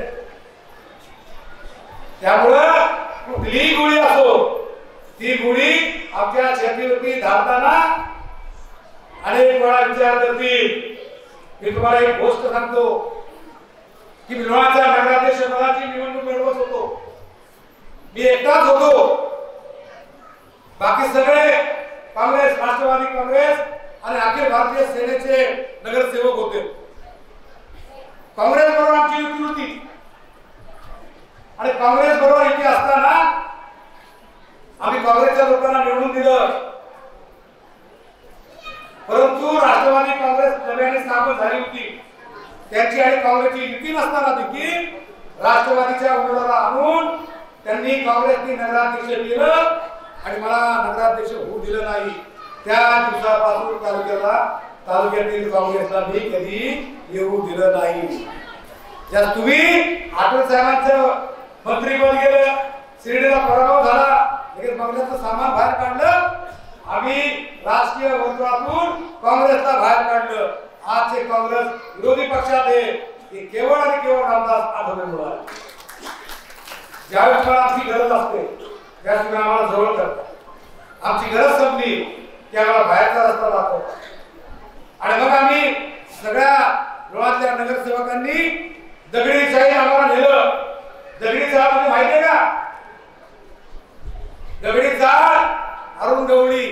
त्यामुळं कुठलीही गोळी असो ती गोळी आमच्या छातीवरती धावताना अनेक वेळा विचार करतील. मी तुम्हाला एक गोष्ट सांगतो की मी लोणाच्या नगराध्यक्ष पदाची निवडणूक लढवत होतो. मी एकटाच होतो. बाकी सगळे काँग्रेस, राष्ट्रवादी काँग्रेस आणि अखिल भारतीय सेनेचे नगरसेवक होते. काँग्रेस बरोबर आमची युती होती आणि काँग्रेस बरोबर युती असताना आम्ही काँग्रेसच्या लोकांना निवडून दिलं. परंतु राष्ट्रवादी काँग्रेस नव्याने स्थापन झाली होती. त्यांची आणि काँग्रेसची युती नसताना देखील राष्ट्रवादीच्या उमेदवाराला आणून त्यांनी काँग्रेसनी नगराध्यक्ष केलं आणि मला नगराध्यक्ष होऊ दिलं नाही. त्या दिवसापासून तालुक्यातील काँग्रेसला मी कधी येऊ दिलं नाही. ज्या तुम्ही आठवले साहेबांचं मंत्रीपद गेलं, शिर्डीला पराभव झाला, लगेच बंगल्याचं सामान बाहेर काढलं. आम्ही राजकीय वर्तुळातून काँग्रेसला बाहेर काढलं. आजचे काँग्रेस विरोधी पक्षात आहे ते केवळ आणि केवळ रामदास आठवलेमुळे आहे. ज्यावेळेस मला आमची गरज असते त्यावेळेस तुम्ही आम्हाला जवळ करता. आमची गरज संपली की आम्हाला बाहेरचा रस्ता दाखवता. आणि मग आम्ही सगळ्या लोणाच्या नगरसेवकांनी दगडी शाही आम्हाला नेलं. दगडी चाळ म्हणजे माहिती आहे का? दगडी चाळ, अरुण गवळी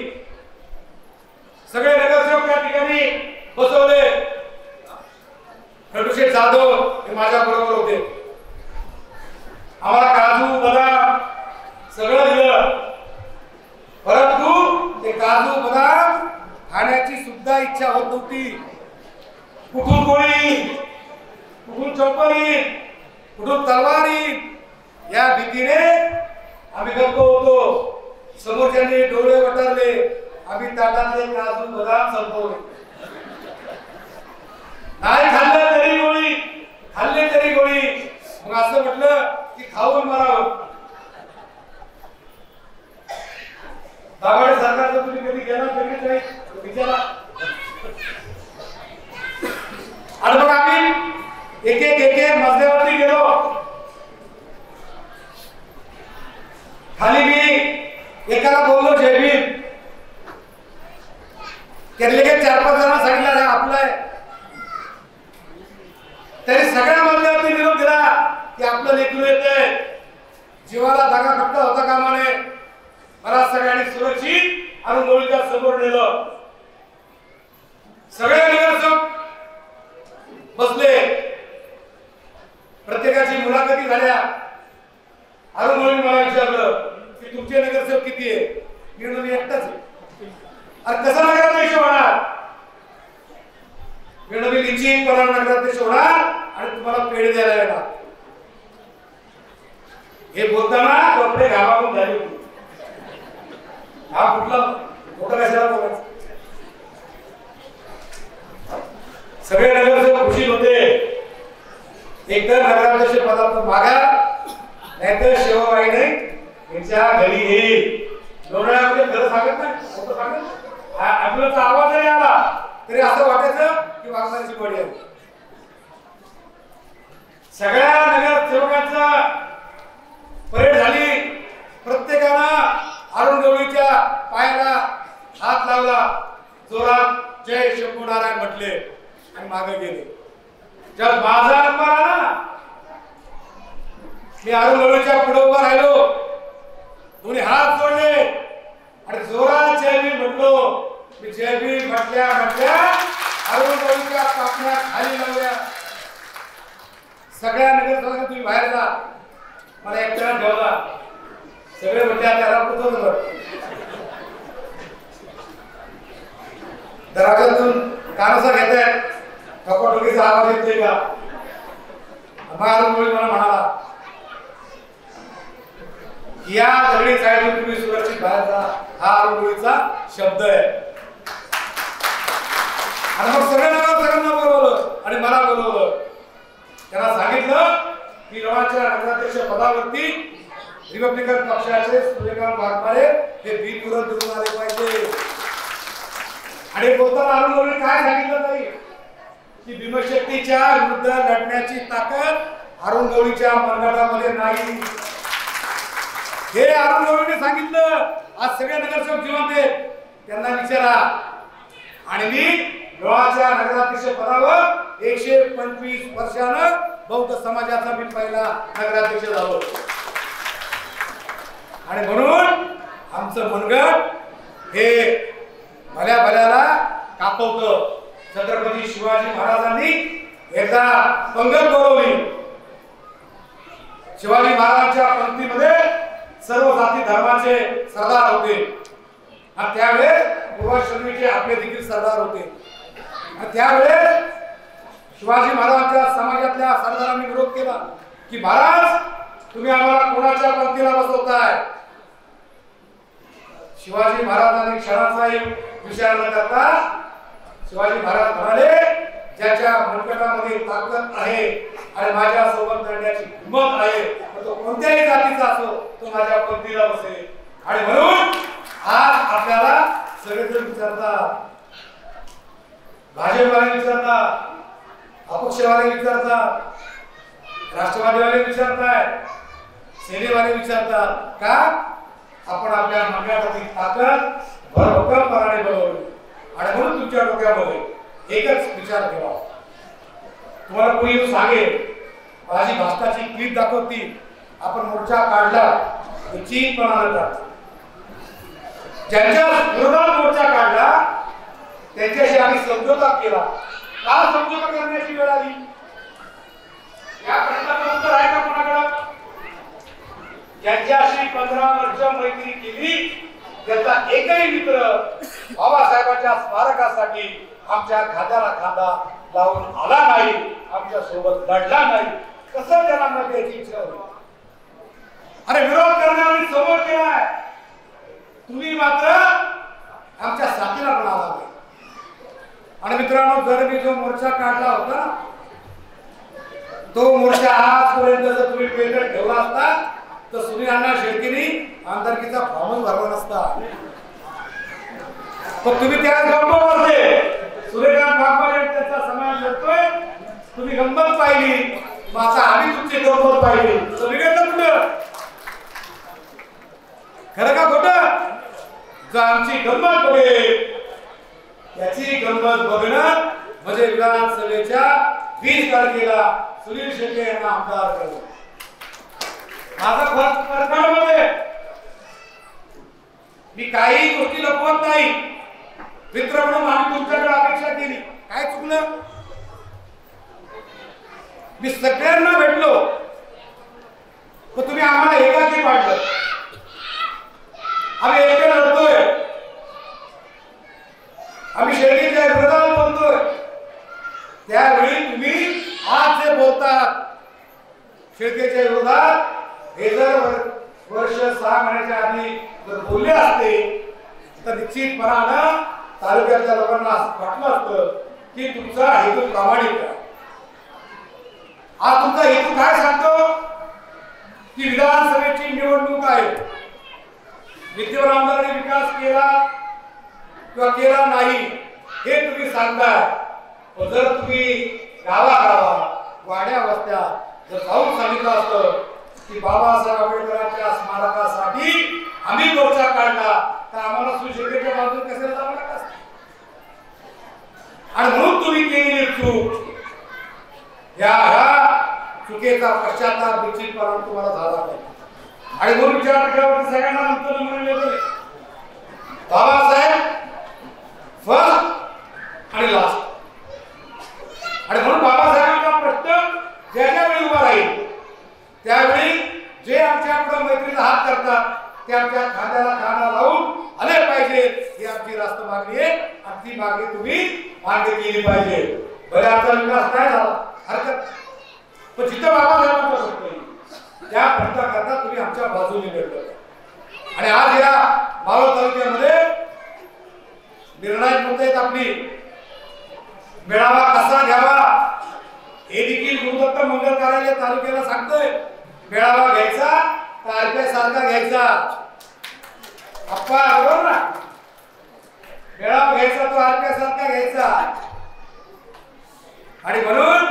सगळे नगरसेवक त्या ठिकाणी बसवले. खडूशेठ जाधव हे माझ्या बरोबर होते. आम्हाला काजू बदाम सगळं दिलं. परंतु ते काजू बदाम खाण्याची सुद्धा इच्छा होत नव्हती. कुठून गोळी, कुठून चप्पली, कुठून तलवारी या भीतीने आम्ही गप्प होतो. समोरच्यांनी डोळे वटारले. आम्ही ताटातले काजू बदाम संपवले. नाही खाल्लं तरी गोळी, खाल्ले तरी गोळी. मग असं म्हटलं की खाऊन मरावं. दाभाडे सरकारचं तुम्ही कधी गेला तरी नाही विचारा. आणि मग आम्ही एक एक मजल्यावरती गेलो. खाली मी एकाला बोललो जय भीम. त्याने 4-5 जणांना सांगितलं आपलं आहे. तरी सगळ्या मजल्यावरती निरोप दिला की आपलं लेकरू येतंय. जीवाला धागा फटका होता कामा नये. मला सगळ्यांनी सुरक्षित आणि मुलीच्या समोर नेलं. सगळे नगरसेवक बसले. प्रत्येकाची मुलाखती झाल्या. अरुण मुली मला विचारलं की तुमचे नगरसेवक किती आहे? मी म्हणलो एकटाच आहे. अरे कसा नगराध्यक्ष होणार? मी म्हणलो मी निश्चितपणे नगराध्यक्ष होणार आणि तुम्हाला पेढे द्यायला येणार. हे बोलताना कपडे घामावून झाले होते. हा कुठला मोठा कशाला बोलायचं? सगळे नगरसेवक खुशीत होते. एकतर नगराध्यक्ष पदावर मागा, नाहीतर शेवाबाई नाही यांच्या घरी येईल. लोणावळ्यामध्ये खरं सांगत नाही, खोटं सांगत. ॲम्ब्युलन्सचा आवाज नाही आला तरी असं वाटायचं की वाघमारीची बॉडी आहे. सगळ्या नगरसेवकांचा परेड झाली. प्रत्येकानं अरुण गवळीच्या पायाला हात लावला. जोरात जय शंभू नारायण म्हटले आणि मागे गेले. जब माझा नंबर आला मी अरुण गवळीच्या पुढे उभा राहिलो. दोन्ही हात जोडले आणि जोरात जय भीम म्हटलो. मी जय भीम म्हटल्या अरुण गवळीच्या पापण्या खाली लावल्या. सगळ्या नगरसेवकांनी तुम्ही बाहेर जा. मला एकट्याला ठेवला. सगळे म्हणजे आता दरवाजातून कानसा घेत आहेत. ठोकाठोकीचा आवाज येतोय का? अरुण गवळी मला म्हणाला या दगडी चाळीतून तुम्ही सुरक्षित बाहेर जा. हा अरुण गवळीचा शब्द आहे. आणि मग सगळ्यांना बोलवलं आणि मला बोलवलं. त्यांना सांगितलं की लोणाच्या नगराध्यक्ष पदावरती रिपब्लिकन पक्षाचे सूर्यकांत वाघमारे हे बिनविरोध निवडून आले पाहिजे. आणि बोलताना अरुण गवळी काय सांगितलं नाही की भीमशक्तीच्या विरुद्ध लढण्याची ताकद अरुण गवळीच्या मनगटामध्ये नाही. हे अरुण गवळीने सांगितलं. आज सगळे नगरसेवक जिवंत आहेत. त्यांना विचारा आणि मी गावाच्या नगराध्यक्ष पदावर 125 वर्षानं बौद्ध समाजाचा मी पहिला नगराध्यक्ष झालो. आणि म्हणून आमचं मनगट हे भल्या भल्याला कापवतं. छत्रपती शिवाजी महाराजांनी एकदा पंगत बोलवली. शिवाजी महाराजांच्या पंक्तीमध्ये सर्व जाती धर्माचे सरदार होते आणि त्यावेळेस पूर्वाश्रमीचे आपले देखील सरदार होते. आणि त्यावेळेस शिवाजी महाराजांच्या समाजातल्या सरदारांनी विरोध केला की महाराज तुम्ही आम्हाला कोणाच्या पंक्तीला बसवताय. शिवाजी महाराजांनी क्षणाचाही विचार न करता शिवाजी महाराज म्हणाले ज्याच्या मनगटामध्ये ताकद आहे आणि माझ्या सोबत लढण्याची हिंमत आहे तो कोणत्याही जातीचा असो तो माझ्या पंक्तीला बसेल. आणि म्हणून आज आपल्याला सगळेजण विचारतात, भाजपवाले विचारतात, अपक्षवाले विचारतात, राष्ट्रवादीवाले विचारतात, सेनेवाले विचारतात का आपण आपल्या मनगटातील ताकद भरभक्कमपणाने बनवली. आणि म्हणून तुमच्या डोक्यामध्ये एकच विचार ठेवा. तुम्हाला कोणी सांगेल माझी भाषणाची क्लिप दाखवती आपण मोर्चा काढला चिंतपणानं काढतो. ज्यांच्या विरोधात मोर्चा काढला त्यांच्याशी आम्ही समझोता केला. का समझोता करण्याची वेळ आली या प्रश्नाचं उत्तर आहे का कोणाकडे? ज्यांच्याशी 15 वर्ष मैत्री केली त्याचा एकही मित्र बाबासाहेबांच्या स्मारकासाठी आमच्या खांद्याला खांदा लावून आला नाही, आमच्या सोबत लढला नाही. कसं त्यांना द्यायची इच्छा होती? अरे विरोध करणाऱ्यांनी समोर केलाय, तुम्ही मात्र आमच्या साथीला पण आला नाही. आणि मित्रांनो जर मी जो मोर्चा काढला होता तो मोर्चा आजपर्यंत जर तुम्ही पेटत ठेवला असता तर सुनील अण्णा शेळकेंनी आमदारकीचा फॉर्मच भरला नसता. पण तुम्ही त्याला गप्प बसले. सूर्यकांत भागवत त्याचा समाज करतोय, तुम्ही गंमत पाहिली, माझा आम्ही तुमची गंमत पाहिली. बिघडलं कुठं? खरं का खोटं? जर आमची गंमत बघेल त्याची गंमत बघणं म्हणजे विधानसभेच्या 20 तारखेला सुनील शेळके यांना आमदार करणं. माझा फरकामध्ये मी काही गोष्टी लपवत नाही. मित्र म्हणून आम्ही तुमच्याकडे अपेक्षा केली, काय चुकलं? मी सगळ्यांना भेटलो पण तुम्ही आम्हाला एकाकी पाडलं. आम्ही एकटे लढतोय, आम्ही शेळकेच्या विरोधात बोलतोय. त्यावेळी तुम्ही आज जे बोलतात शेळकेच्या विरोधात हे जर वर्ष 6 महिन्याच्या आधी जर बोलले असते तर निश्चितपणानं तालुक्यातल्या लोकांना वाटलं असतं की तुमचा हेतू प्रामाणिक आहे. आज तुमचा हेतू काय सांगतो की विधानसभेची निवडणूक आहे, विद्यमान आमदारांनी विकास केला किंवा केला नाही हे तुम्ही सांगताय. पण जर तुम्ही गावागावात वाड्या वस्त्यात जर जाऊन सांगितलं असतं की बाबासाहेब आंबेडकरांच्या स्मारकासाठी आम्ही मोर्चा काढला तर आम्हाला सुशेखेच्या बाजूने कशाला जावं लागलं असतं. आणि म्हणून तुम्ही केलेली चूक या चुकीचा पश्चाताप निश्चितपणे तुम्हाला झाला नाही. आणि म्हणून विचार केल्यावर सगळ्यांना नंतर म्हणले बाबासाहेब फर्स्ट आणि लास्ट. आणि म्हणून बाबासाहेबांचा प्रश्न ज्या वेळी उभा राहील त्यावेळी जे आमच्या पुढे मैत्रीचा हात करतात ते आमच्या खांद्याला खांदा लावून आले पाहिजे ही आमची रास्त मागणी आहे. आणि ती मागणी तुम्ही मान्य केली पाहिजे. भले आमचा विकास काय झाला हरकत, पण जिथं बाबासाहेबांचा प्रश्न येईल त्या प्रश्नाकरता तुम्ही आमच्या बाजूने लढलं. आणि आज या मावळ तालुक्यामध्ये निर्णायक मुद्दे आपली मेळावा कसा घ्यावा हे देखील गुरुदत्त मंगल कार्यालय तालुक्याला सांगतोय. मेळावा घ्यायचा तारखेसारखा घ्यायचा. अप्पा बरोबर ना? मेळावा घ्यायचा तो तारखेसारखा घ्यायचा. आणि म्हणून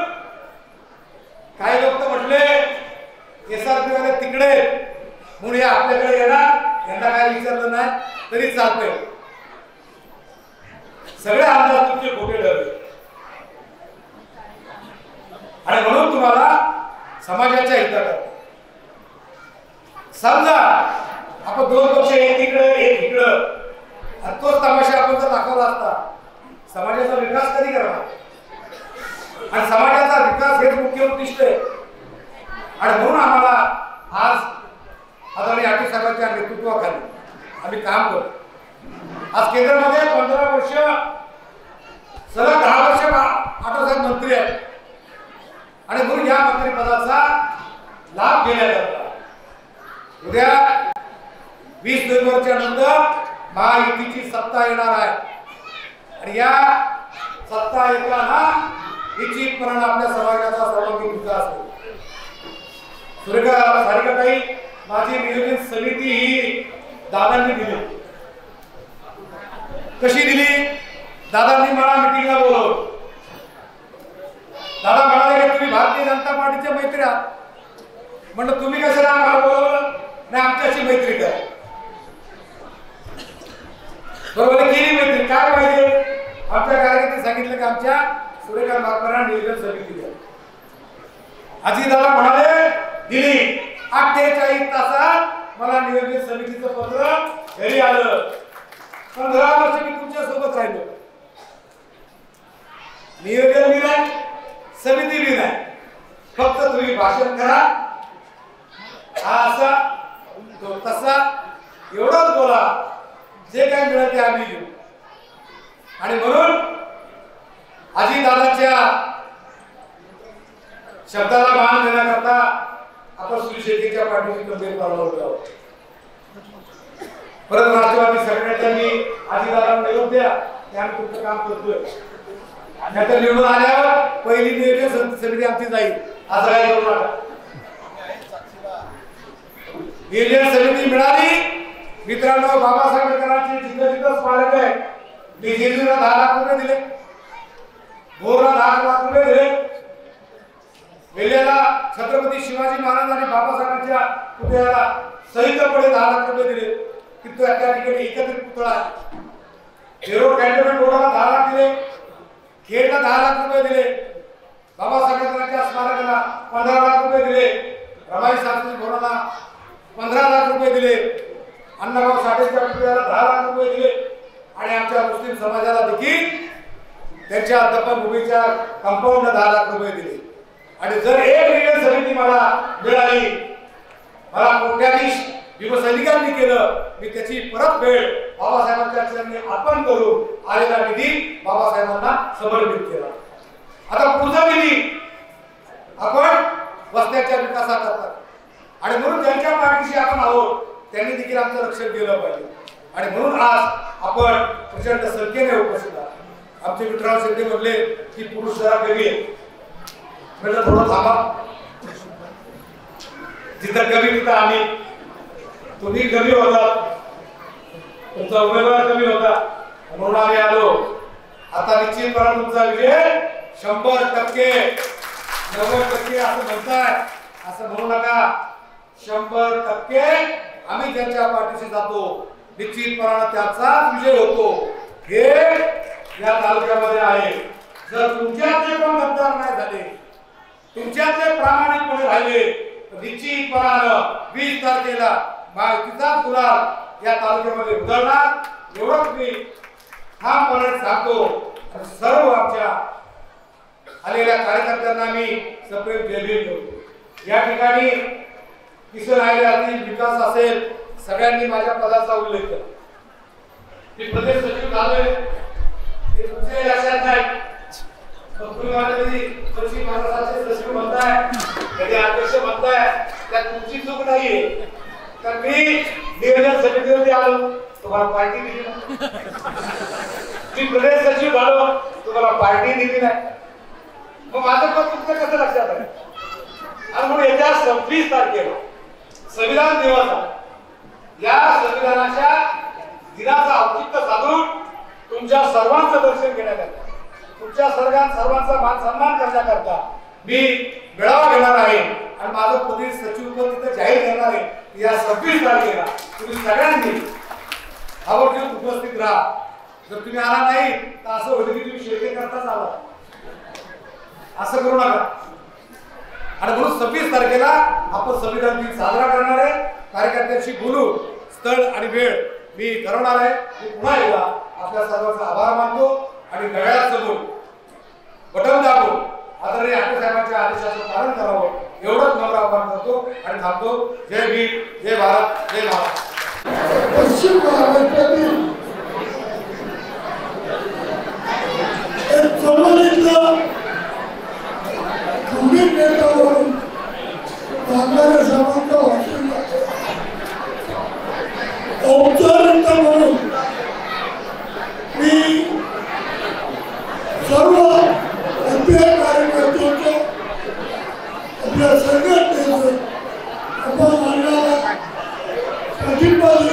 काही लोक तर म्हटले एसआरपी वाले तिकडे म्हणून हे आपल्याकडे येणार, यांना काय विचारलं नाही तरी चालतंय. सगळे आमदार तुमचे खोटे ठरले आणि म्हणून तुम्हाला समाजाच्या हितासाठी समजा आपण दोन पक्ष एक इकडे एक इकडं तोच तमाशा आपण जर दाखवला असता समाजाचा विकास कधी करणार आणि समाजाचा विकास हेच मुख्य उद्दिष्ट आहे आणि म्हणून आम्हाला आज आदरणीय आठवले साहेबांच्या नेतृत्वाखाली आम्ही काम करतो। आज केंद्रामध्ये 15 वर्ष सलग 10 वर्ष आठवले साहेब मंत्री आहेत आणि म्हणून या मंत्रिपदाचा लाभ घेण्याकरता उद्या 20 नोव्हेंबरच्या नंतर महायुतीची सत्ता येणार आहे आणि या सत्ता येताना निश्चितपणे आपल्या समाजाचा सर्वांगीण विकास होईल। सारिकाताई माझी नियोजन समिती ही दादांनी दिली। कशी दिली? दादांनी मला मीटिंगला बोलवलं। दादा म्हणाले की तुम्ही भारतीय जनता पार्टीचे मैत्री आहात म्हणलं तुम्ही कशाला आम्हाला बोलवलं नाही आमच्याशी मैत्री करा। बरोबर केली मैत्री काय पाहिजे आमच्या कार्यकर्त्यांनी सांगितलं की आमच्या सुरेखा मार्गदर्शक नियोजन समिती द्या। अजित दादा म्हणाले दिली 48 तासात मला नियोजन समितीचं पत्र घरी आलं। 15 वर्ष मी तुमच्या सोबत राहिलो नियोजन बी नाही समिती बी नाही फक्त तुम्ही भाषण करा हा असा तो तसा एवढंच बोला जे काही मिळेल ते आम्ही घेऊ आणि म्हणून अजितदादांच्या शब्दाला मान देण्याकरता आपण सुशीलतेच्या पाठीशी खंबीर पावलं आहोत। परत राष्ट्रवादी सगळ्यांनी अजितदादांना निरोप द्या की आम्ही तुमचं काम करतोय नाहीतर निवडून आल्यावर पहिली नियोजन समिती आमची जाईल असं काय करू नका। नियोजन समिती मिळाली मित्रांनो बाबासाहेब आंबेडकरांची जिद्द स्मारक आहे मी जेजुरीला 10 लाख रुपये दिले भोरला 10 लाख रुपये दिले वेल्ल्याला छत्रपती शिवाजी महाराज आणि बाबासाहेबांच्या पुतळ्याला सहितपणे 10 लाख रुपये दिले की तो त्या ठिकाणी एकत्रित पुतळा आहे। हेरोड कॅन्टोन्मेंट रोडला 10 लाख दिले खेडला 10 लाख रुपये दिले बाबासाहेबांच्या स्मारकाला 15 लाख रुपये दिले रमाई शास्त्री भवनाला 15 लाख रुपये दिले अण्णाभाऊ साठेच्या पुतळ्याला 10 लाख रुपये दिले आणि आमच्या मुस्लिम समाजाला देखील त्यांच्या दफनभूमीच्या कंपाऊंडला 10 लाख रुपये दिले आणि जर एक नियोजन समिती मला मिळाली मला कोट्याधीश भीमसैनिकांनी केलं मी त्याची परतफेड बाबासाहेबांच्या चरणी अर्पण करून आलेला निधी बाबासाहेबांना समर्पित केला। आता पुढचा निधी आपण वस्त्याच्या विकासाकरता आणि म्हणून ज्यांच्या पाठीशी आपण आहोत त्यांनी देखील आमचं रक्षण केलं पाहिजे आणि म्हणून आज आपण प्रचंड संख्येने उपस्थित आहात। आमचे विठ्ठलराव शिंदे म्हणले की पुरुष जरा कमी आहे म्हणजे थोडं थांबा जिथं कमी तिथं आम्ही तुम्ही कमी होता तुमचा उमेदवार कमी होता म्हणून आम्ही आलो। आता निश्चितपणे तुमचा विजय 100% 90% असं म्हणताय असं म्हणू नका 100% आम्ही ज्यांच्या पाठीशी जातो निश्चितपणे त्याचा विजय होतो हे या तालुक्यामध्ये आहे। जर तुमच्यातले कोण मतदार नाही झाले तुमच्यातले प्रामाणिकपणे राहिले तर निश्चितपणे 20 तारखेला महायुतीचा गुलाल या तालुक्यामध्ये उधळणार एवढंच मी ठामपणे सांगतो। सर्व आमच्या आलेल्या कार्यकर्त्यांना मी सप्रेम जयभीम करतो। या ठिकाणी किसन आयले असतील विकास असेल सगळ्यांनी माझ्या पदाचा उल्लेख केला। मी प्रदेश सचिव झालोय हे तुमचे लक्षात नाही तुम्ही माझ्या कधी महाराष्ट्राचे सचिव म्हणताय कधी अध्यक्ष म्हणताय त्यात तुमची चूक नाहीये तर मी नियोजन समितीमध्ये आलो तुम्हाला पार्टी दिली नाही मी प्रदेश सचिव झालो तुम्हाला पार्टी दिली नाही मग माझं पण तुमचं कसं लक्षात आहे आणि म्हणून येत्या 26 तारखेला संविधान दिवस आहे या संविधानाच्या दिनाचा औचित्य साधून तुमच्या सर्वांचं दर्शन घेण्याकरता तुमच्या सर्वांचा मान सन्मान करण्याकरता मी मेळावा घेणार आहे आणि माझं प्रदेश सचिव पद तिथे जाहीर करणार आहे। या 26 तारखेला तुम्ही सगळ्यांनी आवर्जून उपस्थित राहा जर तुम्ही आला नाही तर असं होतं की तुम्ही शेळके करताच आला, असं करू नका. आणि म्हणून 26 तारखेला आपण संविधान दिन साजरा करणार आहे. कार्यकर्त्यांशी बोलू, स्थळ आणि वेळ मी ठरवणार आहे. मी पुन्हा एकदा आपल्या सर्वांचा आभार मानतो आणि गळ्यासमोर बटन दाबून आदरणीय आठवले साहेबांच्या आदेशाचं पालन करावं एवढंच नम्र आवाहन करतो आणि थांबतो. जय भीम, जय भारत, जय महाराष्ट्र. पश्चिम महाराष्ट्रातील एक चळवळीतला खंबीर नेता म्हणून बांगलादेश साहेबांचा भाषण औपचारिकता म्हणून मी सर्व आपल्या कार्यकर्त्यांचं, आपल्या संघटनेचं आपण मानणारा प्रतिपादन